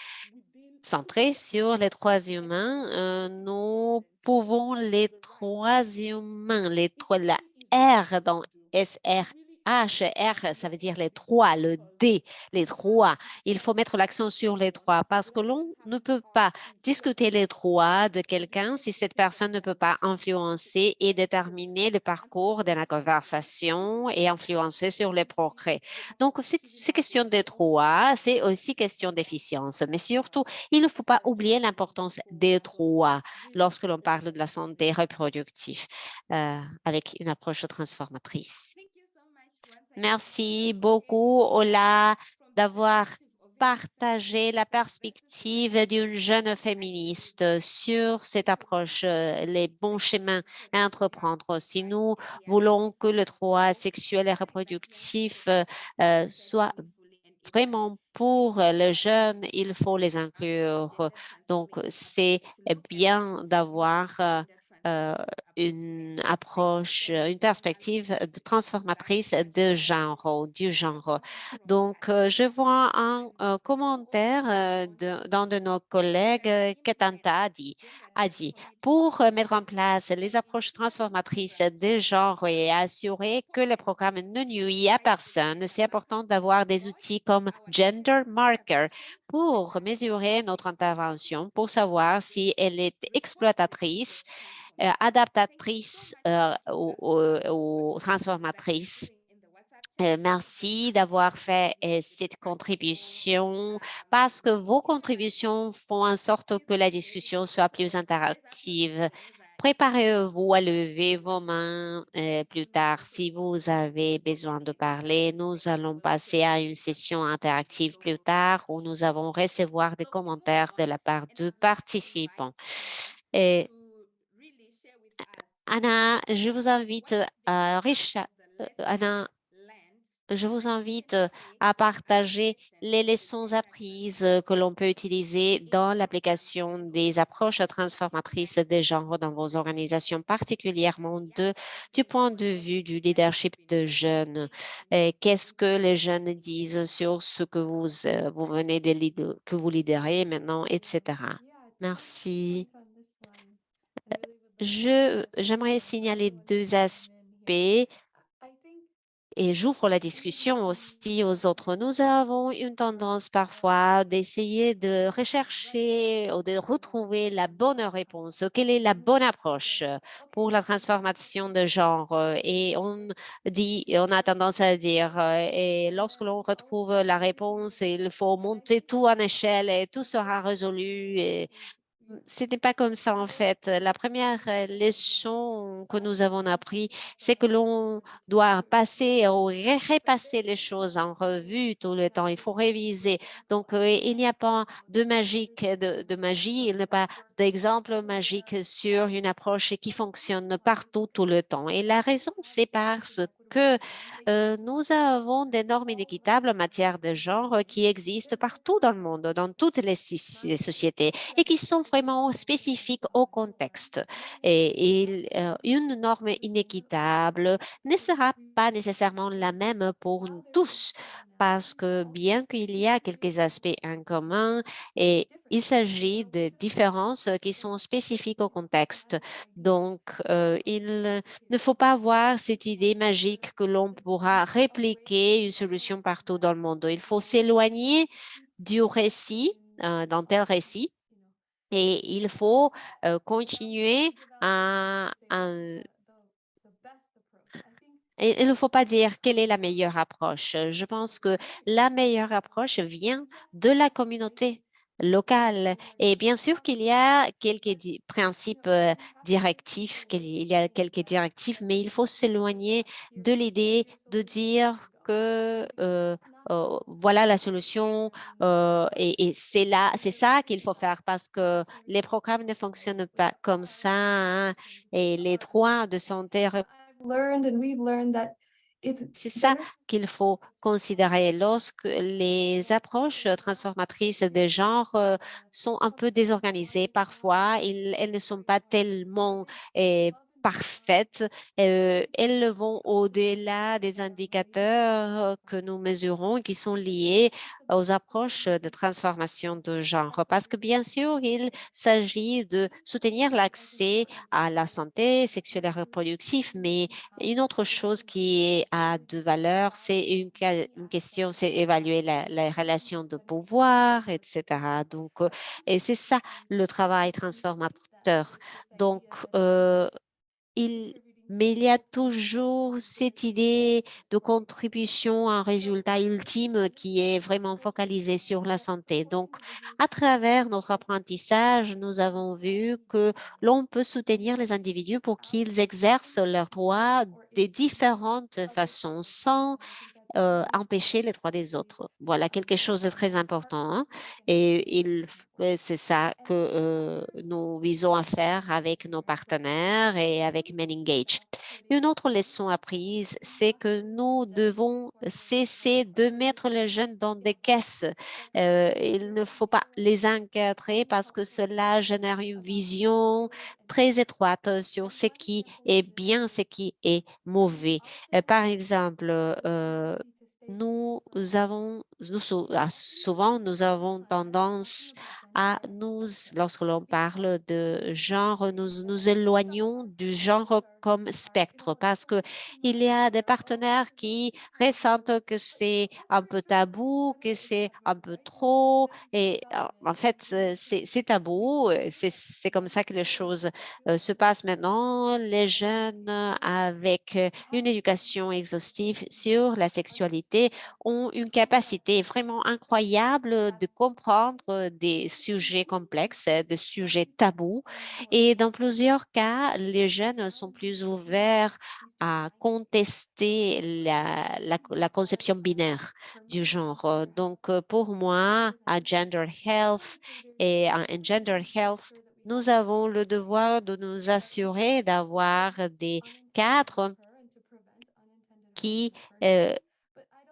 centrée sur les droits humains, nous pouvons les droits humains, la R dans SRH, R, ça veut dire les droits, le D, les droits. Il faut mettre l'accent sur les droits parce que l'on ne peut pas discuter les droits de quelqu'un si cette personne ne peut pas influencer et déterminer le parcours de la conversation et influencer sur les progrès. Donc, c'est question de droits, c'est aussi question d'efficience, mais surtout, il ne faut pas oublier l'importance des droits lorsque l'on parle de la santé reproductive avec une approche transformatrice. Merci beaucoup, Ola, d'avoir partagé la perspective d'une jeune féministe sur cette approche, les bons chemins à entreprendre. Si nous voulons que le droit sexuel et reproductif soit vraiment pour les jeunes, il faut les inclure. Donc, c'est bien d'avoir une approche, une perspective transformatrice de genre, du genre. Donc, je vois un commentaire d'un de nos collègues, Ketanta a dit, pour mettre en place les approches transformatrices de genre et assurer que le programme ne nuit à personne, c'est important d'avoir des outils comme Gender Marker pour mesurer notre intervention, pour savoir si elle est exploitatrice, adaptatrice ou transformatrice. Merci d'avoir fait cette contribution parce que vos contributions font en sorte que la discussion soit plus interactive. Préparez-vous à lever vos mains plus tard si vous avez besoin de parler. Nous allons passer à une session interactive plus tard où nous allons recevoir des commentaires de la part de participants. Et Anna, je vous invite, Anna, je vous invite à partager les leçons apprises que l'on peut utiliser dans l'application des approches transformatrices des genres dans vos organisations, particulièrement du point de vue du leadership de jeunes. Qu'est-ce que les jeunes disent sur ce que vous venez de que vous lidérez maintenant, etc. Merci. J'aimerais signaler deux aspects et j'ouvre la discussion aussi aux autres. Nous avons une tendance parfois d'essayer de rechercher ou de retrouver la bonne réponse. Quelle est la bonne approche pour la transformation de genre? Et on a tendance à dire, et lorsque l'on retrouve la réponse, il faut monter tout en échelle et tout sera résolu. Et ce n'est pas comme ça en fait. La première leçon que nous avons appris, c'est que l'on doit passer ou repasser les choses en revue tout le temps. Il faut réviser. Donc, il n'y a pas de de magie, il n'y a pas d'exemple magique sur une approche qui fonctionne partout tout le temps. Et la raison, c'est parce que nous avons des normes inéquitables en matière de genre qui existent partout dans le monde, dans toutes les sociétés et qui sont vraiment spécifiques au contexte. Une norme inéquitable ne sera pas nécessairement la même pour tous parce que bien qu'il y a quelques aspects en commun, et il s'agit de différences qui sont spécifiques au contexte. Donc, il ne faut pas avoir cette idée magique que l'on pourra répliquer une solution partout dans le monde. Il faut s'éloigner du récit, d'un tel récit, et il faut continuer et il ne faut pas dire quelle est la meilleure approche. Je pense que la meilleure approche vient de la communauté locale. Et bien sûr qu'il y a quelques principes directifs, qu'il y a quelques directives, mais il faut s'éloigner de l'idée de dire que voilà la solution et c'est là, c'est ça qu'il faut faire parce que les programmes ne fonctionnent pas comme ça hein, et les droits de santé Learned and we've learned that c'est ça qu'il faut considérer lorsque les approches transformatrices des genres sont un peu désorganisées. Parfois, elles ne sont pas tellement parfaites. Elles vont au-delà des indicateurs que nous mesurons qui sont liés aux approches de transformation de genre. Parce que bien sûr, il s'agit de soutenir l'accès à la santé sexuelle et reproductive, mais une autre chose qui a de valeur, c'est une question, c'est évaluer la relation de pouvoir, etc. Donc, et c'est ça le travail transformateur. Donc, il, mais il y a toujours cette idée de contribution à un résultat ultime qui est vraiment focalisé sur la santé. Donc, à travers notre apprentissage, nous avons vu que l'on peut soutenir les individus pour qu'ils exercent leurs droits de différentes façons sans empêcher les droits des autres. Voilà quelque chose de très important. Hein. Et c'est ça que nous visons à faire avec nos partenaires et avec MenEngage. Une autre leçon apprise, c'est que nous devons cesser de mettre les jeunes dans des caisses. Il ne faut pas les encadrer parce que cela génère une vision très étroite sur ce qui est bien, ce qui est mauvais. Par exemple, souvent, nous avons tendance à lorsque l'on parle de genre, nous nous éloignons du genre comme spectre parce que il y a des partenaires qui ressentent que c'est un peu tabou, que c'est un peu trop et en fait, c'est tabou. C'est comme ça que les choses se passent maintenant. Les jeunes avec une éducation exhaustive sur la sexualité ont une capacité vraiment incroyable de comprendre des sujets complexes, des sujets tabous. Et dans plusieurs cas, les jeunes sont plus ouverts à contester la conception binaire du genre. Donc, pour moi, à Gender Health et en Gender Health, nous avons le devoir de nous assurer d'avoir des cadres qui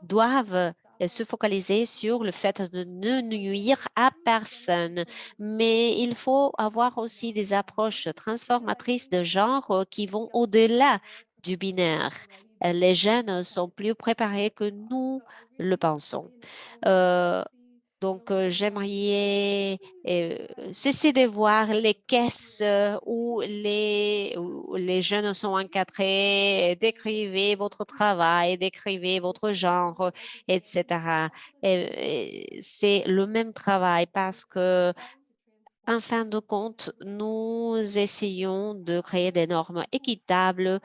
doivent se focaliser sur le fait de ne nuire à personne. Mais il faut avoir aussi des approches transformatrices de genre qui vont au-delà du binaire. Les jeunes sont plus préparés que nous le pensons. Donc, j'aimerais cesser de voir les caisses où les jeunes sont encadrés, décrivez votre travail, décrivez votre genre, etc. C'est le même travail parce que en fin de compte, nous essayons de créer des normes équitables,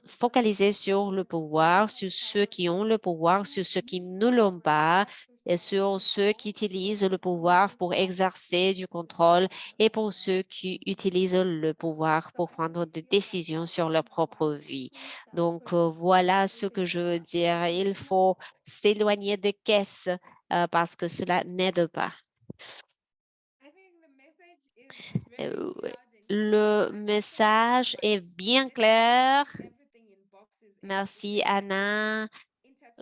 focalisées sur le pouvoir, sur ceux qui ont le pouvoir, sur ceux qui ne l'ont pas, et sur ceux qui utilisent le pouvoir pour exercer du contrôle et pour ceux qui utilisent le pouvoir pour prendre des décisions sur leur propre vie. Donc, voilà ce que je veux dire. Il faut s'éloigner des caisses parce que cela n'aide pas. Euh, Le message est bien clair. Merci, Anna.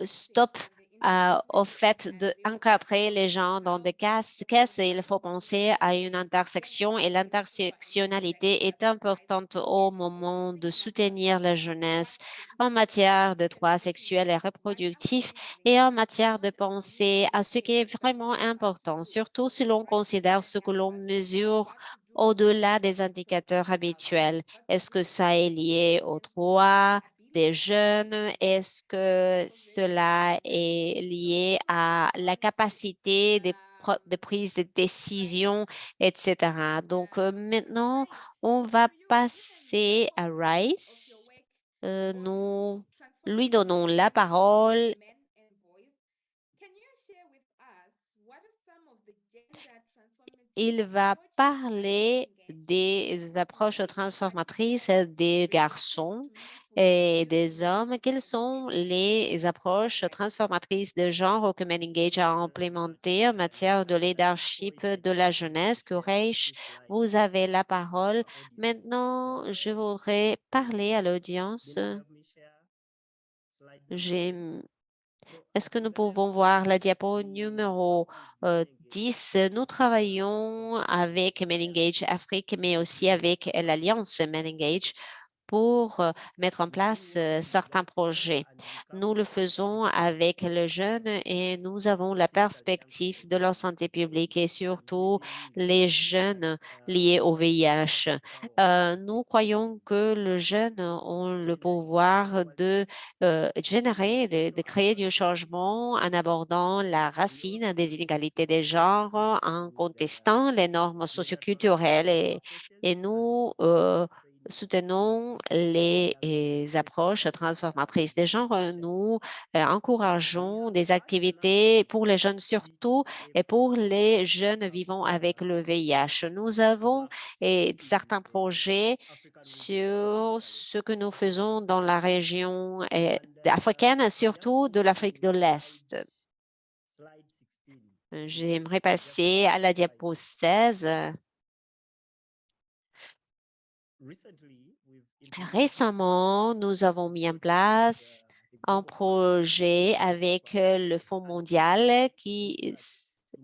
Stop au fait d'encadrer les gens dans des caisses. Il faut penser à une intersection et l'intersectionnalité est importante au moment de soutenir la jeunesse en matière de droits sexuels et reproductifs et en matière de penser à ce qui est vraiment important, surtout si l'on considère ce que l'on mesure au-delà des indicateurs habituels. Est-ce que ça est lié aux droits des jeunes? Est-ce que cela est lié à la capacité de prise de décision, etc. Donc, maintenant, on va passer à Rice. Nous lui donnons la parole. Il va parler des approches transformatrices des garçons et des hommes. Quelles sont les approches transformatrices de genre que Menengage a implémentées en matière de leadership de la jeunesse? Quraish, vous avez la parole. Maintenant, je voudrais parler à l'audience. Est-ce que nous pouvons voir la diapo numéro 10? Nous travaillons avec Menengage Afrique, mais aussi avec l'Alliance Menengage pour mettre en place certains projets. Nous le faisons avec les jeunes et nous avons la perspective de leur santé publique et surtout les jeunes liés au VIH. Nous croyons que les jeunes ont le pouvoir de générer, de créer du changement en abordant la racine des inégalités des genres, en contestant les normes socioculturelles et nous soutenons les approches transformatrices des genres. Nous encourageons des activités pour les jeunes surtout et pour les jeunes vivant avec le VIH. Nous avons certains projets sur ce que nous faisons dans la région africaine, surtout de l'Afrique de l'Est. J'aimerais passer à la diapo 16. Récemment, nous avons mis en place un projet avec le Fonds mondial qui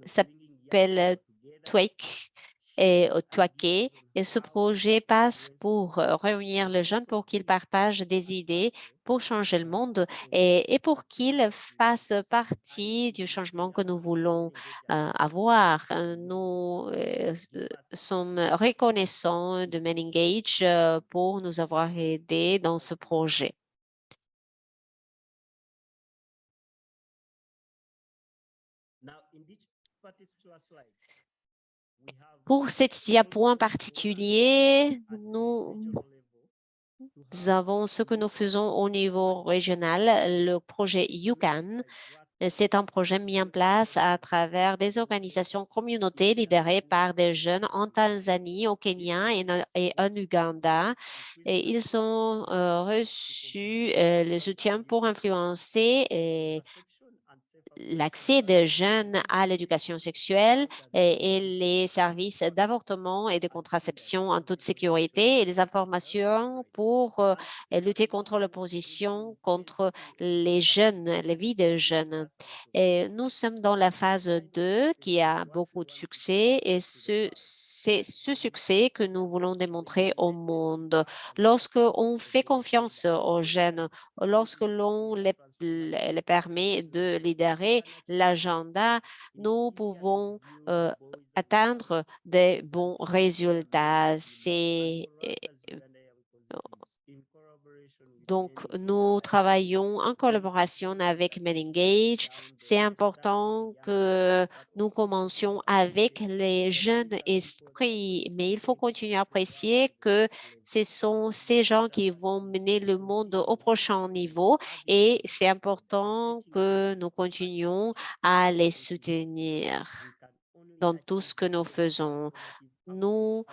s'appelle TWACE et ce projet passe pour réunir les jeunes pour qu'ils partagent des idées pour changer le monde et pour qu'ils fassent partie du changement que nous voulons avoir. Nous sommes reconnaissants de Menengage pour nous avoir aidés dans ce projet. Pour cette diapo en particulier, nous avons ce que nous faisons au niveau régional, le projet UCAN. C'est un projet mis en place à travers des organisations communautés lidérées par des jeunes en Tanzanie, au Kenya et en Ouganda. Et ils ont reçu le soutien pour influencer l'accès des jeunes à l'éducation sexuelle et les services d'avortement et de contraception en toute sécurité et les informations pour lutter contre l'opposition contre les jeunes, les vies des jeunes. Et nous sommes dans la phase 2 qui a beaucoup de succès et c'est ce succès que nous voulons démontrer au monde. Lorsque on fait confiance aux jeunes, lorsque l'on les permet de lidérer l'agenda, nous pouvons atteindre des bons résultats. Donc, nous travaillons en collaboration avec MedEngage. C'est important que nous commencions avec les jeunes esprits, mais il faut continuer à apprécier que ce sont ces gens qui vont mener le monde au prochain niveau et c'est important que nous continuions à les soutenir dans tout ce que nous faisons. Nous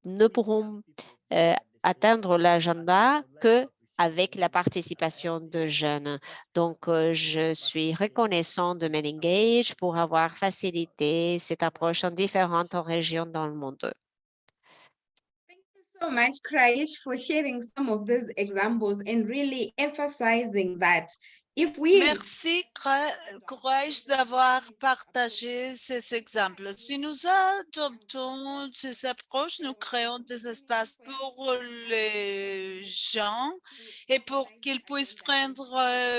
ne pourrons atteindre l'agenda que avec la participation de jeunes. Donc, je suis reconnaissant de MedEngage pour avoir facilité cette approche en différentes régions dans le monde. Thank you so much, Kraish, for sharing some of these examples and really emphasizing that if we Merci, Courage, d'avoir partagé ces exemples. Si nous adoptons ces approches, nous créons des espaces pour les gens et pour qu'ils puissent prendre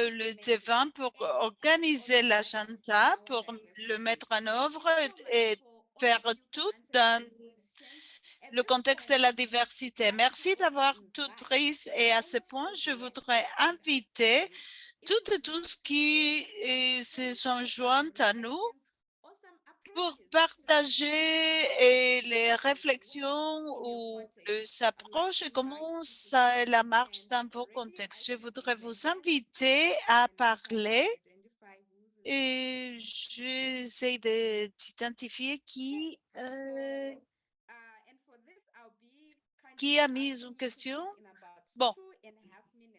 le devant pour organiser l'agenda, pour le mettre en œuvre et faire tout dans le contexte de la diversité. Merci d'avoir tout pris et à ce point, je voudrais inviter toutes et tous qui se sont joints à nous pour partager les réflexions ou les approches et comment ça la marche dans vos contextes. Je voudrais vous inviter à parler et j'essaie d'identifier qui a mis une question. Bon,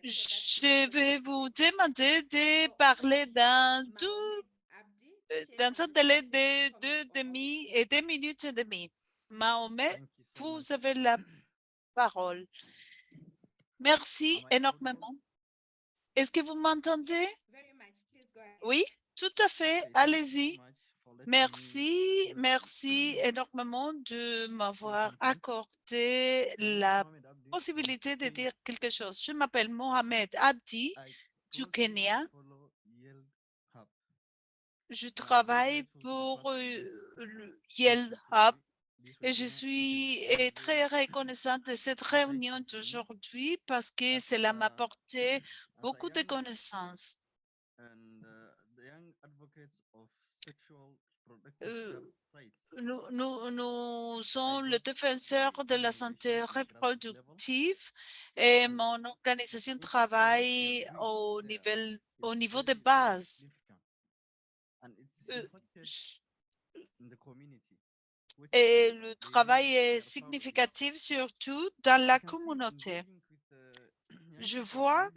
je vais vous demander de parler dans un délai de 2 minutes et demie. Mahomet, vous avez la parole. Merci énormément. Est-ce que vous m'entendez? Oui, tout à fait. Allez-y. Merci énormément de m'avoir accordé la possibilité de dire quelque chose. Je m'appelle Mohamed Abdi du Kenya. Je travaille pour le Yale Hub et je suis très reconnaissante de cette réunion d'aujourd'hui parce que cela m'a apporté beaucoup de connaissances. Nous sommes les défenseurs de la santé reproductive et mon organisation travaille au niveau de base. Et le travail est significatif surtout dans la communauté. Je vois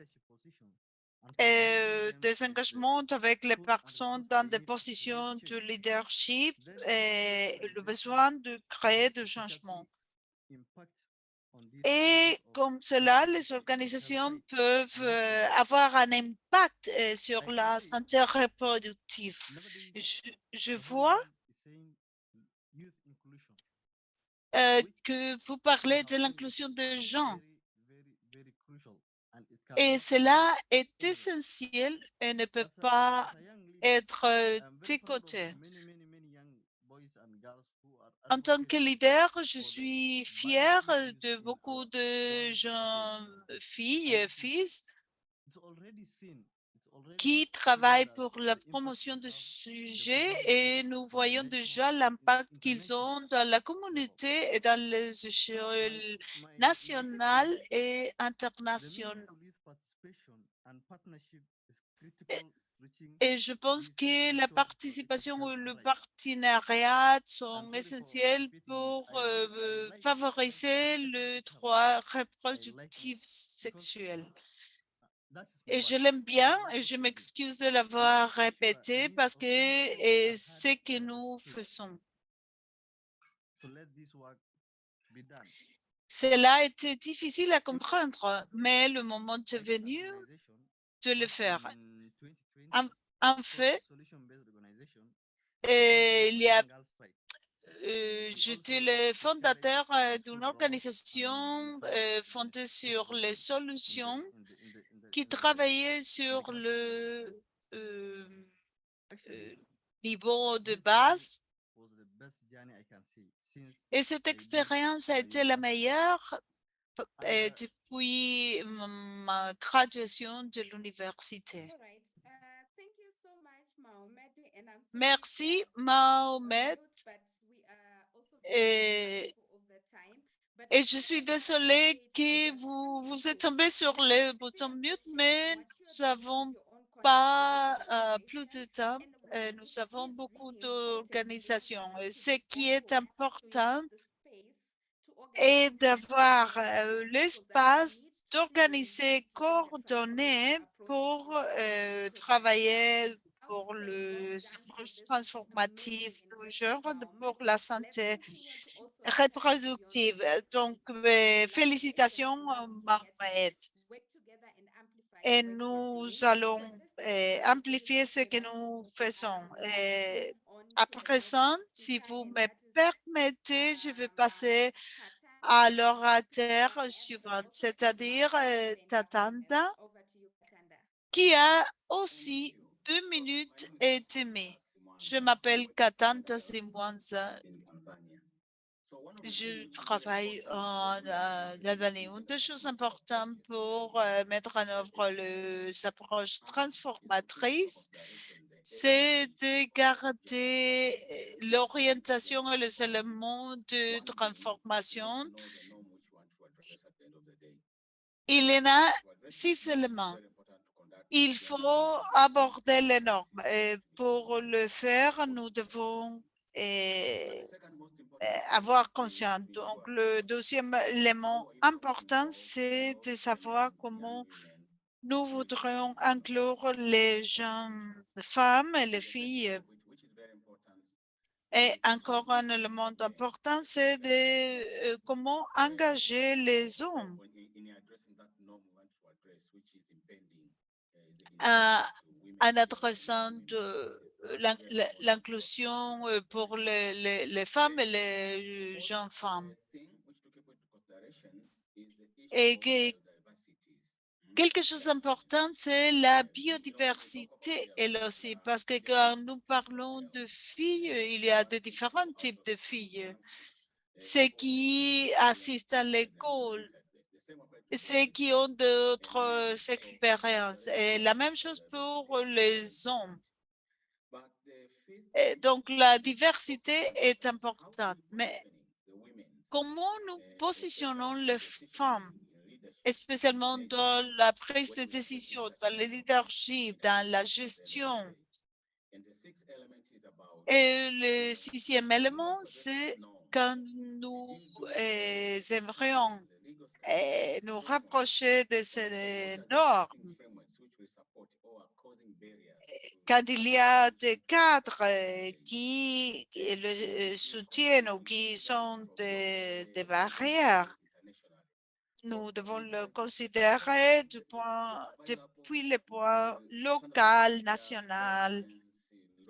des engagements avec les personnes dans des positions de leadership et le besoin de créer du changement. Et comme cela, les organisations peuvent avoir un impact sur la santé reproductive. Je vois que vous parlez de l'inclusion des gens. Et cela est essentiel et ne peut pas être de côté. En tant que leader, je suis fière de beaucoup de jeunes filles, fils, qui travaillent pour la promotion du sujet et nous voyons déjà l'impact qu'ils ont dans la communauté et dans les échelles nationales et internationales. Et je pense que la participation ou le partenariat sont essentiels pour favoriser le droit reproductif sexuel. Et je l'aime bien et je m'excuse de l'avoir répété parce que c'est ce que nous faisons. Cela a été difficile à comprendre, mais le moment est venu de le faire. En fait, j'étais le fondateur d'une organisation fondée sur les solutions qui travaillait sur le euh, euh, niveau de base. Et cette expérience a été la meilleure depuis ma graduation de l'université. All right. Thank you so much, Mahomet. And I'm sorry Merci, for Mahomet. notes, but we are also very Et, mindful of the time. But et je before suis I désolée appreciate que our vous êtes wonderful tombé sur le bouton finish mute, session, mais what you are nous doing with n'avons your own pas plus organization de temps. and what Nous which avons is beaucoup really important d'organisations. because this is Ce qui est also so you have important the space to est organize d'avoir people that need l'espace to d'organiser, take a coordonner transformative approach pour to travailler pour outset, well le done for approche this transformative amazing du investment, genre Mahomet. pour la Let's santé continue to also tap beyond reproductive. this Donc, and love it. félicitations, And now we get to Mohamed. work together and amplify Et what we're nous doing. allons So at this time, amplifier ce que I'd nous like faisons. to move on À to the next présent, si speaker, vous and me that is permettez, je vais passer à Katanda l'orateur CIF, the suivant, Local c'est-à-dire Center Tatanda, Holiness. Over to you, Katanda. qui a aussi 2 minutes et demie. Je m'appelle Katanta Simwanza. Je travaille en Albanie. Une des choses importantes pour mettre en œuvre les approches transformatrices, c'est de garder l'orientation et les éléments de transformation. Il y en a 6 éléments. Il faut aborder les normes. Et pour le faire, nous devons avoir conscience. Donc, le deuxième élément important, c'est de savoir comment nous voudrions inclure les jeunes femmes et les filles. Et encore un élément important, c'est de comment engager les hommes en adressant l'inclusion pour les femmes et les jeunes femmes. Et quelque chose d'important, c'est la biodiversité, elle aussi, parce que quand nous parlons de filles, il y a de différents types de filles. Ceux qui assistent à l'école, ceux qui ont d'autres expériences. Et la même chose pour les hommes. Et donc, la diversité est importante. Mais comment nous positionnons les femmes, spécialement dans la prise de décision, dans le leadership, dans la gestion? Et le 6e élément, c'est quand nous aimerions nous rapprocher de ces normes. Quand il y a des cadres qui le soutiennent ou qui sont des barrières, nous devons le considérer depuis le point local, national.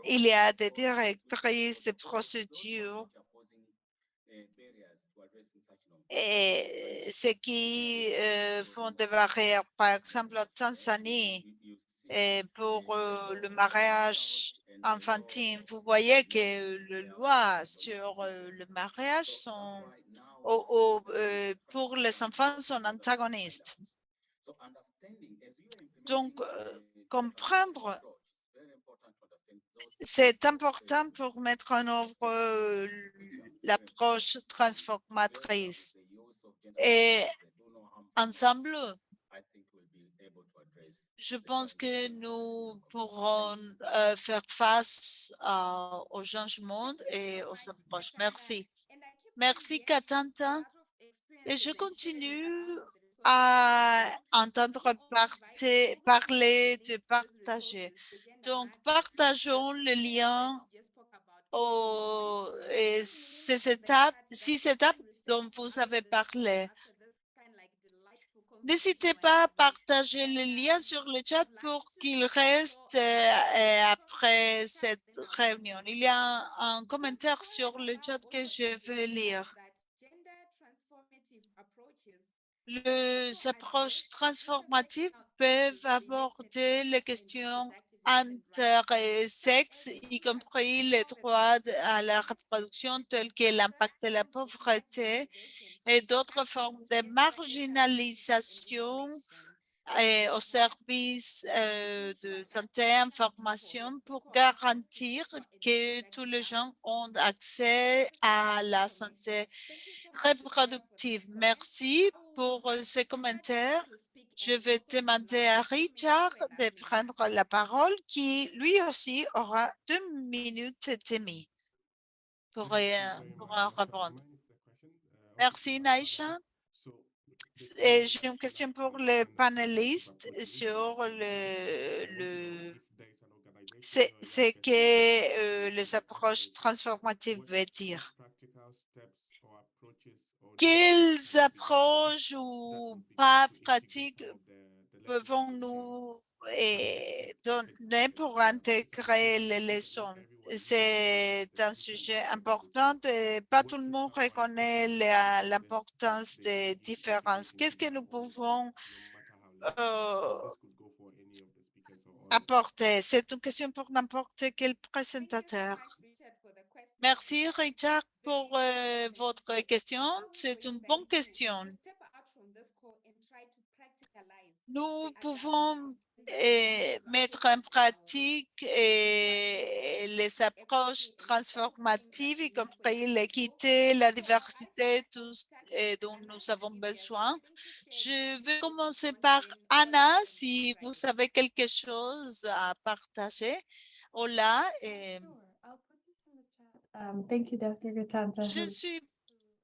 Il y a des directrices de procédures et ceux qui font des barrières, par exemple en Tanzanie, pour le mariage infantile, vous voyez que les lois sur le mariage sont, pour les enfants sont antagonistes. Donc, comprendre, c'est important pour mettre en œuvre l'approche transformatrice. Et ensemble, je pense que nous pourrons faire face au changement et aux approches. Merci. Merci, Katanta. Et je continue à entendre parler de partager. Donc, partageons le lien et ces étapes, 6 étapes dont vous avez parlé. N'hésitez pas à partager le lien sur le chat pour qu'il reste après cette réunion. Il y a un commentaire sur le chat que je vais lire. Les approches transformatives peuvent aborder les questions intersexes, y compris les droits à la reproduction tels que l'impact de la pauvreté et d'autres formes de marginalisation au service de santé, information pour garantir que tous les gens ont accès à la santé reproductive. Merci pour ces commentaires. Je vais demander à Richard de prendre la parole, qui lui aussi aura 2 minutes et demie pour en répondre. Merci, Naïcha. Et j'ai une question pour les panélistes sur ce que les approches transformatives veulent dire. Quelles approches ou pas pratiques pouvons-nous donner pour intégrer les leçons? C'est un sujet important et pas tout le monde reconnaît l'importance des différences. Qu'est-ce que nous pouvons apporter? C'est une question pour n'importe quel présentateur. Merci, Richard, pour votre question. C'est une bonne question. Nous pouvons mettre en pratique les approches transformatives, y compris l'équité, la diversité, tout ce dont nous avons besoin. Je vais commencer par Anna, si vous avez quelque chose à partager. Hola. Thank you, Dr. Gatanta. Je suis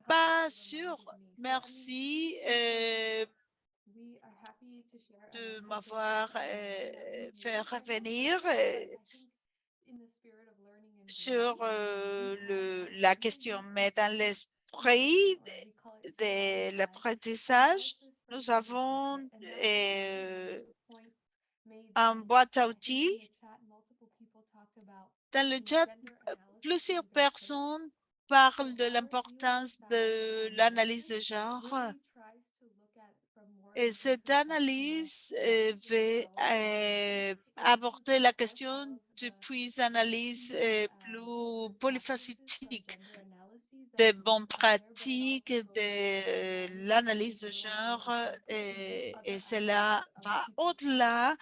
pas sûre. Merci de m'avoir fait revenir sur la question. Mais dans l'esprit de l'apprentissage, nous avons un boîte à outils. Dans le chat, plusieurs personnes parlent de l'importance de l'analyse de genre. Et cette analyse va aborder la question depuis une analyse plus polyphasétique des bonnes pratiques, de l'analyse de genre, et cela va au-delà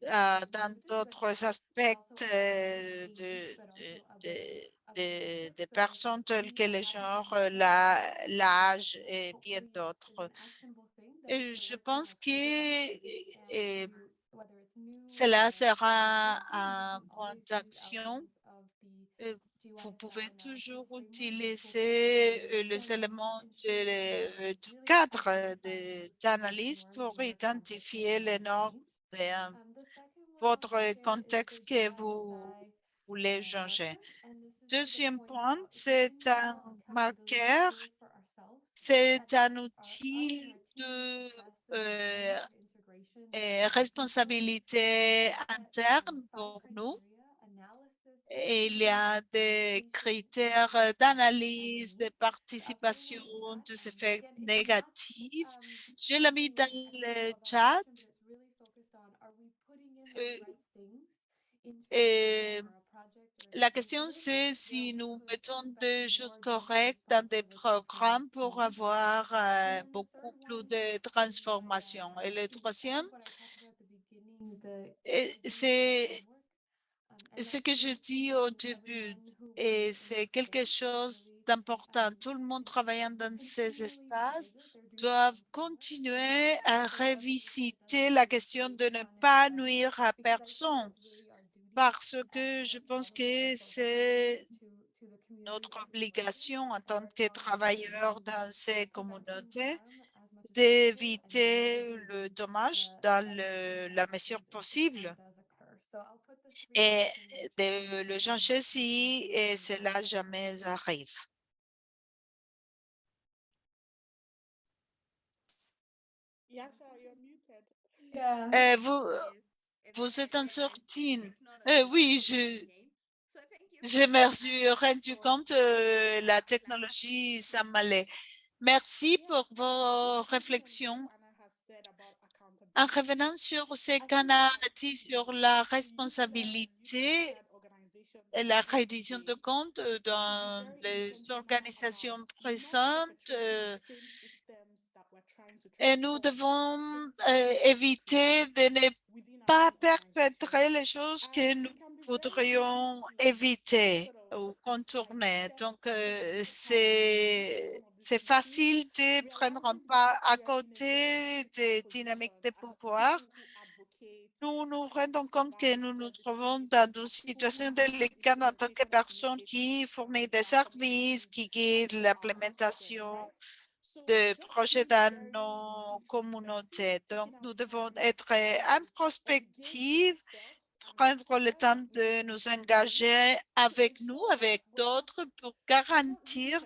dans d'autres aspects de personnes telles que le genre, l'âge et bien d'autres. Et je pense que cela sera un point d'action. Vous pouvez toujours utiliser les éléments du cadre d'analyse pour identifier les normes de votre contexte que vous voulez changer. Deuxième point, c'est un marqueur, c'est un outil de responsabilité interne pour nous. Il y a des critères d'analyse, de participation, des effets négatifs. Je l'ai mis dans le chat. Et la question, c'est si nous mettons des choses correctes dans des programmes pour avoir beaucoup plus de transformation. Et le troisième, c'est ce que je dis au début, et c'est quelque chose d'important. Tout le monde travaillant dans ces espaces doivent continuer à revisiter la question de ne pas nuire à personne, parce que je pense que c'est notre obligation en tant que travailleurs dans ces communautés d'éviter le dommage dans la mesure possible et de le changer si cela jamais arrive. Yeah. Vous êtes en sortine. Oui, je me suis rendu compte la technologie s'en mêlait. Merci pour vos réflexions. En revenant sur ce qu'on a dit sur la responsabilité et la reddition de comptes dans les organisations présentes, et nous devons éviter de ne pas perpétrer les choses que nous voudrions éviter ou contourner. Donc, c'est facile de prendre un pas à côté des dynamiques de pouvoir. Nous nous rendons compte que nous nous trouvons dans une situation délicate en tant que personne qui fournit des services, qui guide l'implémentation de projets dans nos communautés. Donc, nous devons être en prospective, prendre le temps de nous engager avec nous, avec d'autres, pour garantir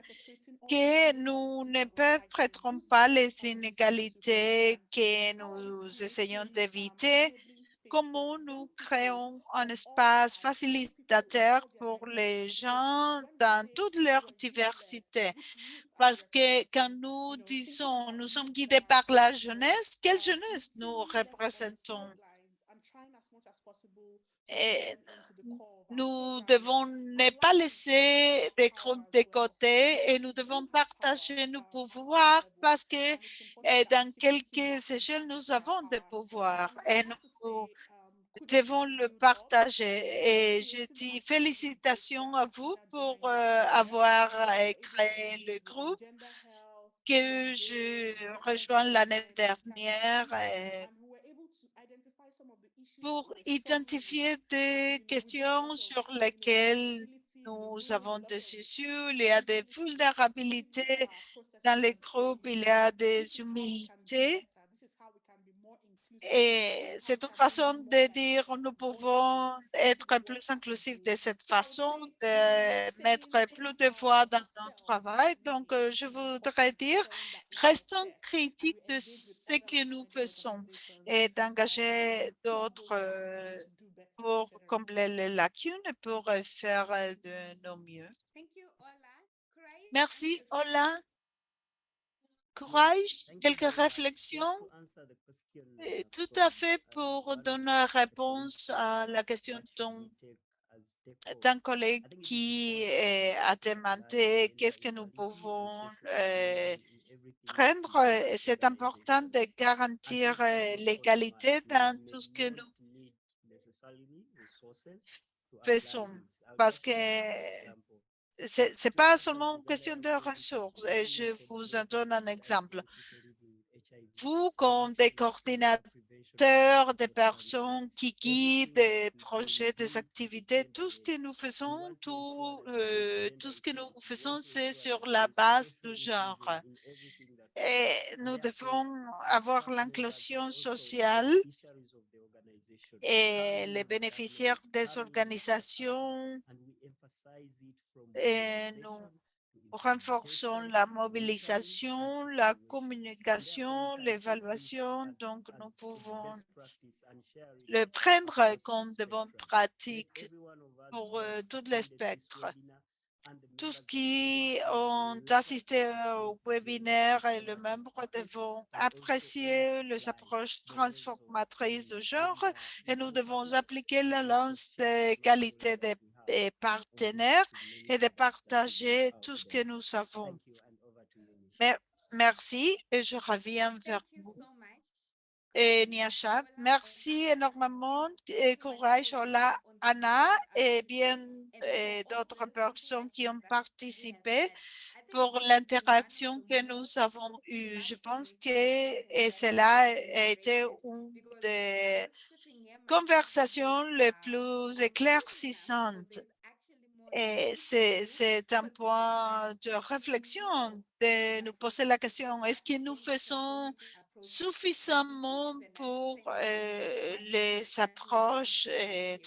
que nous ne perpétrons pas les inégalités que nous essayons d'éviter, comment nous créons un espace facilitateur pour les gens dans toute leur diversité. Parce que quand nous disons nous sommes guidés par la jeunesse, quelle jeunesse nous représentons? Et nous devons ne pas laisser les groupes de côté et nous devons partager nos pouvoirs parce que dans quelques échelles, nous avons des pouvoirs et nous devons le partager. Et je dis félicitations à vous pour avoir créé le groupe que je rejoins l'année dernière pour identifier des questions sur lesquelles nous avons des issues. Il y a des vulnérabilités dans les groupes, il y a des humilités. Et c'est une façon de dire nous pouvons être plus inclusifs de cette façon, de mettre plus de voix dans notre travail. Donc, je voudrais dire, restons critiques de ce que nous faisons et d'engager d'autres pour combler les lacunes et pour faire de nos mieux. Merci, Ola. Courage, quelques réflexions? Tout à fait pour donner réponse à la question d'un collègue qui a demandé qu'est-ce que nous pouvons prendre. C'est important de garantir l'égalité dans tout ce que nous faisons parce que c'est pas seulement une question de ressources. Et je vous en donne un exemple. Vous, comme des coordinateurs, des personnes qui guident des projets, des activités, tout ce que nous faisons, tout ce que nous faisons, c'est sur la base du genre. Et nous devons avoir l'inclusion sociale et les bénéficiaires des organisations. Et nous renforçons la mobilisation, la communication, l'évaluation. Donc, nous pouvons le prendre comme de bonnes pratiques pour tout le spectre. Tous qui ont assisté au webinaire et les membres devront apprécier les approches transformatrices de genre et nous devons appliquer la lance de qualité des partenaires et de partager tout ce que nous savons. Merci et je reviens vers vous. Et Niasha, merci énormément et courage Ola, Anna et bien d'autres personnes qui ont participé pour l'interaction que nous avons eue. Je pense que cela a été une des conversations les plus éclaircissantes. Et c'est un point de réflexion de nous poser la question, est-ce que nous faisons suffisamment pour les approches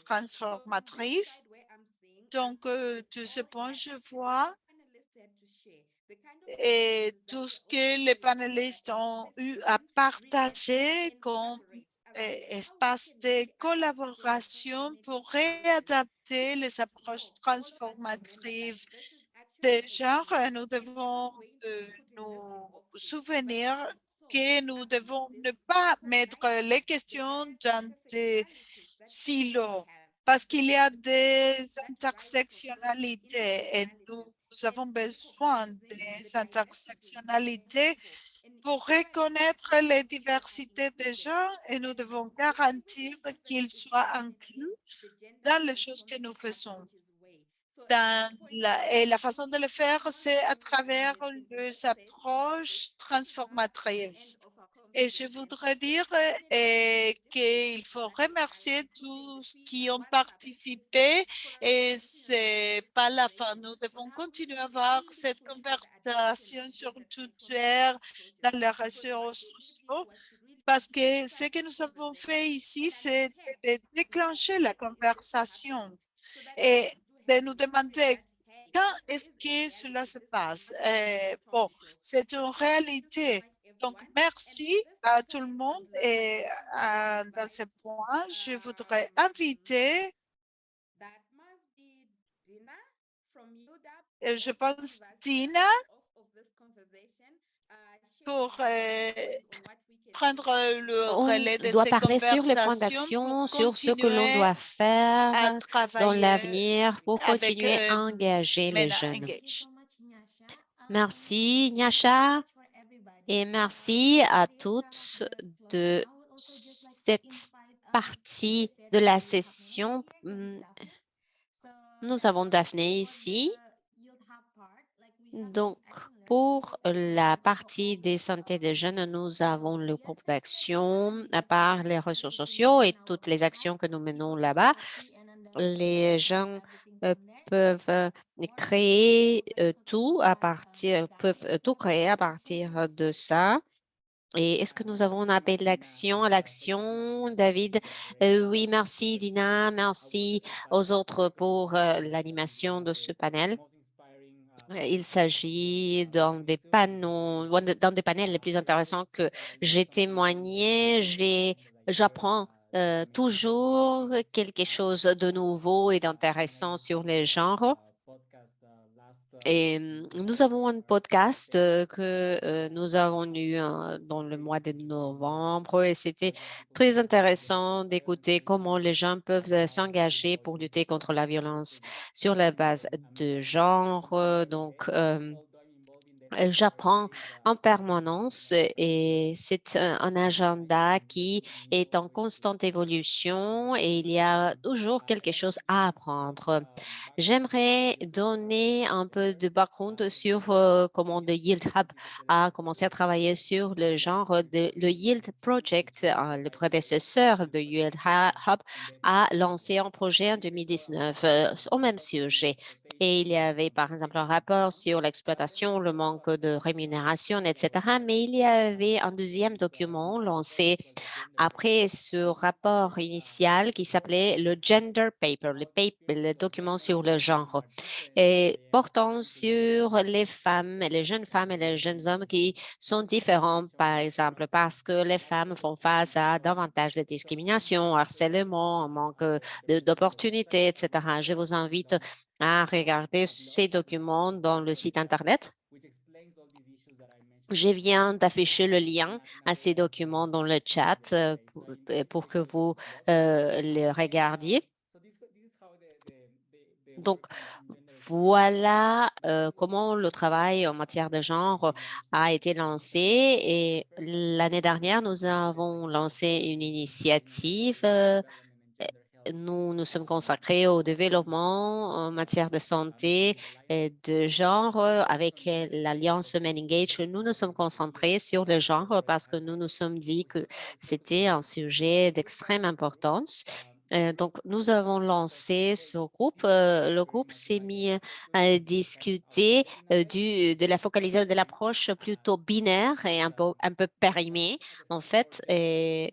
transformatrices? Donc, de ce point, je vois et tout ce que les panélistes ont eu à partager comme espace de collaboration pour réadapter les approches transformatrices de genre. Nous devons nous souvenir que nous devons ne pas mettre les questions dans des silos parce qu'il y a des intersectionnalités et nous avons besoin des intersectionnalités pour reconnaître les diversités des gens et nous devons garantir qu'ils soient inclus dans les choses que nous faisons. Et la façon de le faire, c'est à travers les approches transformatrices. Et je voudrais dire qu'il faut remercier tous qui ont participé et c'est pas la fin. Nous devons continuer à avoir cette conversation sur Twitter, dans les réseaux sociaux, parce que ce que nous avons fait ici, c'est de déclencher la conversation et de nous demander quand est-ce que cela se passe. Bon, c'est une réalité. Donc, merci à tout le monde et dans ce point, je voudrais inviter, je pense, Dina, pour prendre le On relais de doit ces parler sur les points conversations d'action, pour sur ce que l'on continuer doit faire à dans travailler l'avenir pour avec continuer à engager les MENA jeunes. Engage. Merci, Nyasha, et merci à toutes de cette partie de la session. Nous avons Daphné ici. Donc, pour la partie des santé des jeunes, nous avons le groupe d'action à part les réseaux sociaux et toutes les actions que nous menons là-bas. Les gens peuvent créer tout à partir, peuvent tout créer à partir de ça. Et est-ce que nous avons un appel d'action à l'action, David? Oui, merci, Dina. Merci aux autres pour l'animation de ce panel. Il s'agit dans des panneaux, dans des panels les plus intéressants que j'ai témoigné. J'apprends toujours quelque chose de nouveau et d'intéressant sur les genres. Et nous avons un podcast que nous avons eu dans le mois de novembre et c'était très intéressant d'écouter comment les gens peuvent s'engager pour lutter contre la violence sur la base de genre. Donc, j'apprends en permanence et c'est un agenda qui est en constante évolution et il y a toujours quelque chose à apprendre. J'aimerais donner un peu de background sur comment le Yield Hub a commencé à travailler sur le genre de le Yield Project, le prédécesseur de Yield Hub, a lancé un projet en 2019 au même sujet. Et il y avait, par exemple, un rapport sur l'exploitation, le manque de rémunération, etc. Mais il y avait un deuxième document lancé après ce rapport initial qui s'appelait le Gender Paper, le document sur le genre, et portant sur les femmes, les jeunes femmes et les jeunes hommes qui sont différents, par exemple, parce que les femmes font face à davantage de discrimination, harcèlement, manque d'opportunités, etc. Je vous invite à regarder ces documents dans le site Internet. Je viens d'afficher le lien à ces documents dans le chat pour que vous le regardiez. Donc, voilà comment le travail en matière de genre a été lancé. Et l'année dernière, nous avons lancé une initiative. Nous nous sommes consacrés au développement en matière de santé et de genre avec l'Alliance Men Engage. Nous nous sommes concentrés sur le genre parce que nous nous sommes dit que c'était un sujet d'extrême importance. Donc, nous avons lancé ce groupe. Le groupe s'est mis à discuter de la focalisation de l'approche plutôt binaire et un peu périmée. En fait,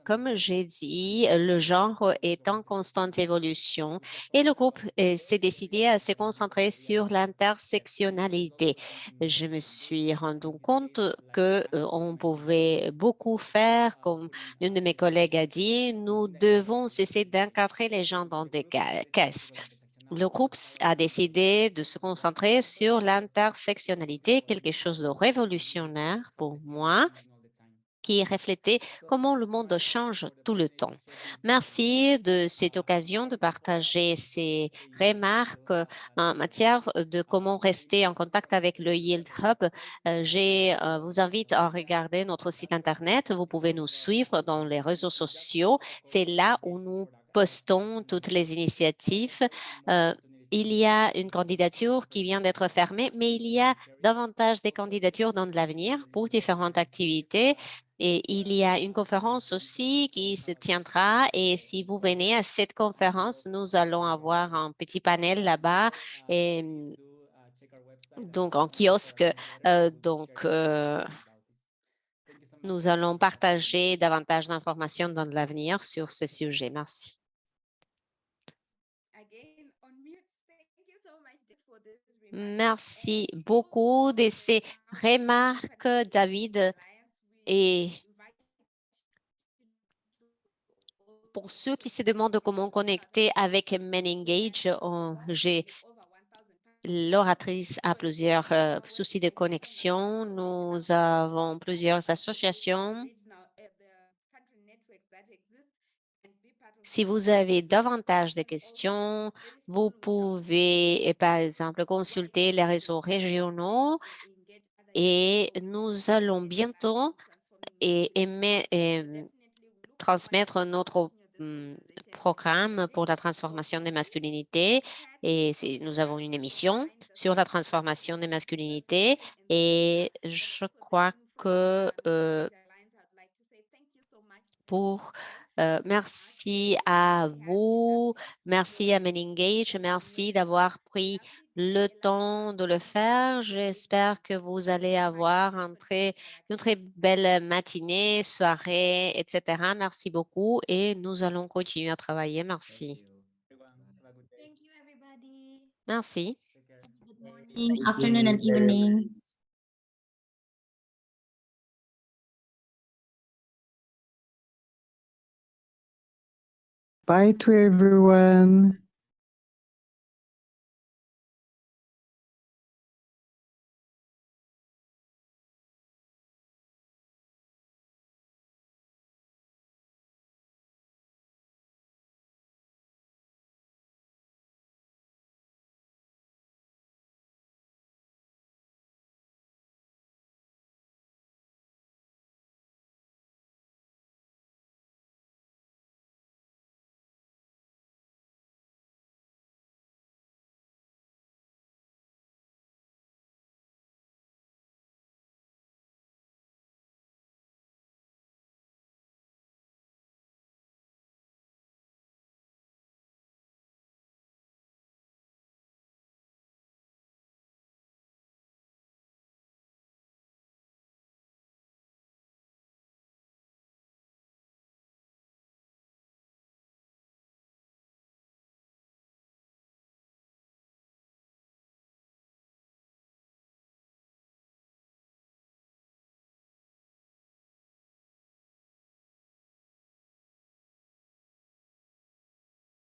comme j'ai dit, le genre est en constante évolution et le groupe s'est décidé à se concentrer sur l'intersectionnalité. Je me suis rendu compte que on pouvait beaucoup faire, comme une de mes collègues a dit, nous devons cesser d'encadrer les gens dans des caisses. Le groupe a décidé de se concentrer sur l'intersectionnalité, quelque chose de révolutionnaire pour moi, qui reflétait comment le monde change tout le temps. Merci de cette occasion de partager ces remarques en matière de comment rester en contact avec le Yield Hub. Je vous invite à regarder notre site Internet. Vous pouvez nous suivre dans les réseaux sociaux. C'est là où nous postons toutes les initiatives. Il y a une candidature qui vient d'être fermée, mais il y a davantage de candidatures dans l'avenir pour différentes activités. Et il y a une conférence aussi qui se tiendra. Et si vous venez à cette conférence, nous allons avoir un petit panel là-bas. Et donc, en kiosque. Nous allons partager davantage d'informations dans l'avenir sur ce sujet. Merci. Merci beaucoup de ces remarques, David. Et pour ceux qui se demandent comment connecter avec MenEngage, l'oratrice a plusieurs soucis de connexion. Nous avons plusieurs associations. Si vous avez davantage de questions, vous pouvez, par exemple, consulter les réseaux régionaux et nous allons bientôt transmettre notre programme pour la transformation des masculinités et nous avons une émission sur la transformation des masculinités et je crois que merci à vous, merci à MenEngage, merci d'avoir pris le temps de le faire. J'espère que vous allez avoir une très belle matinée, soirée, etc. Merci beaucoup et nous allons continuer à travailler. Merci. Thank you, everybody. Merci. Good morning, afternoon, and evening. Bye to everyone.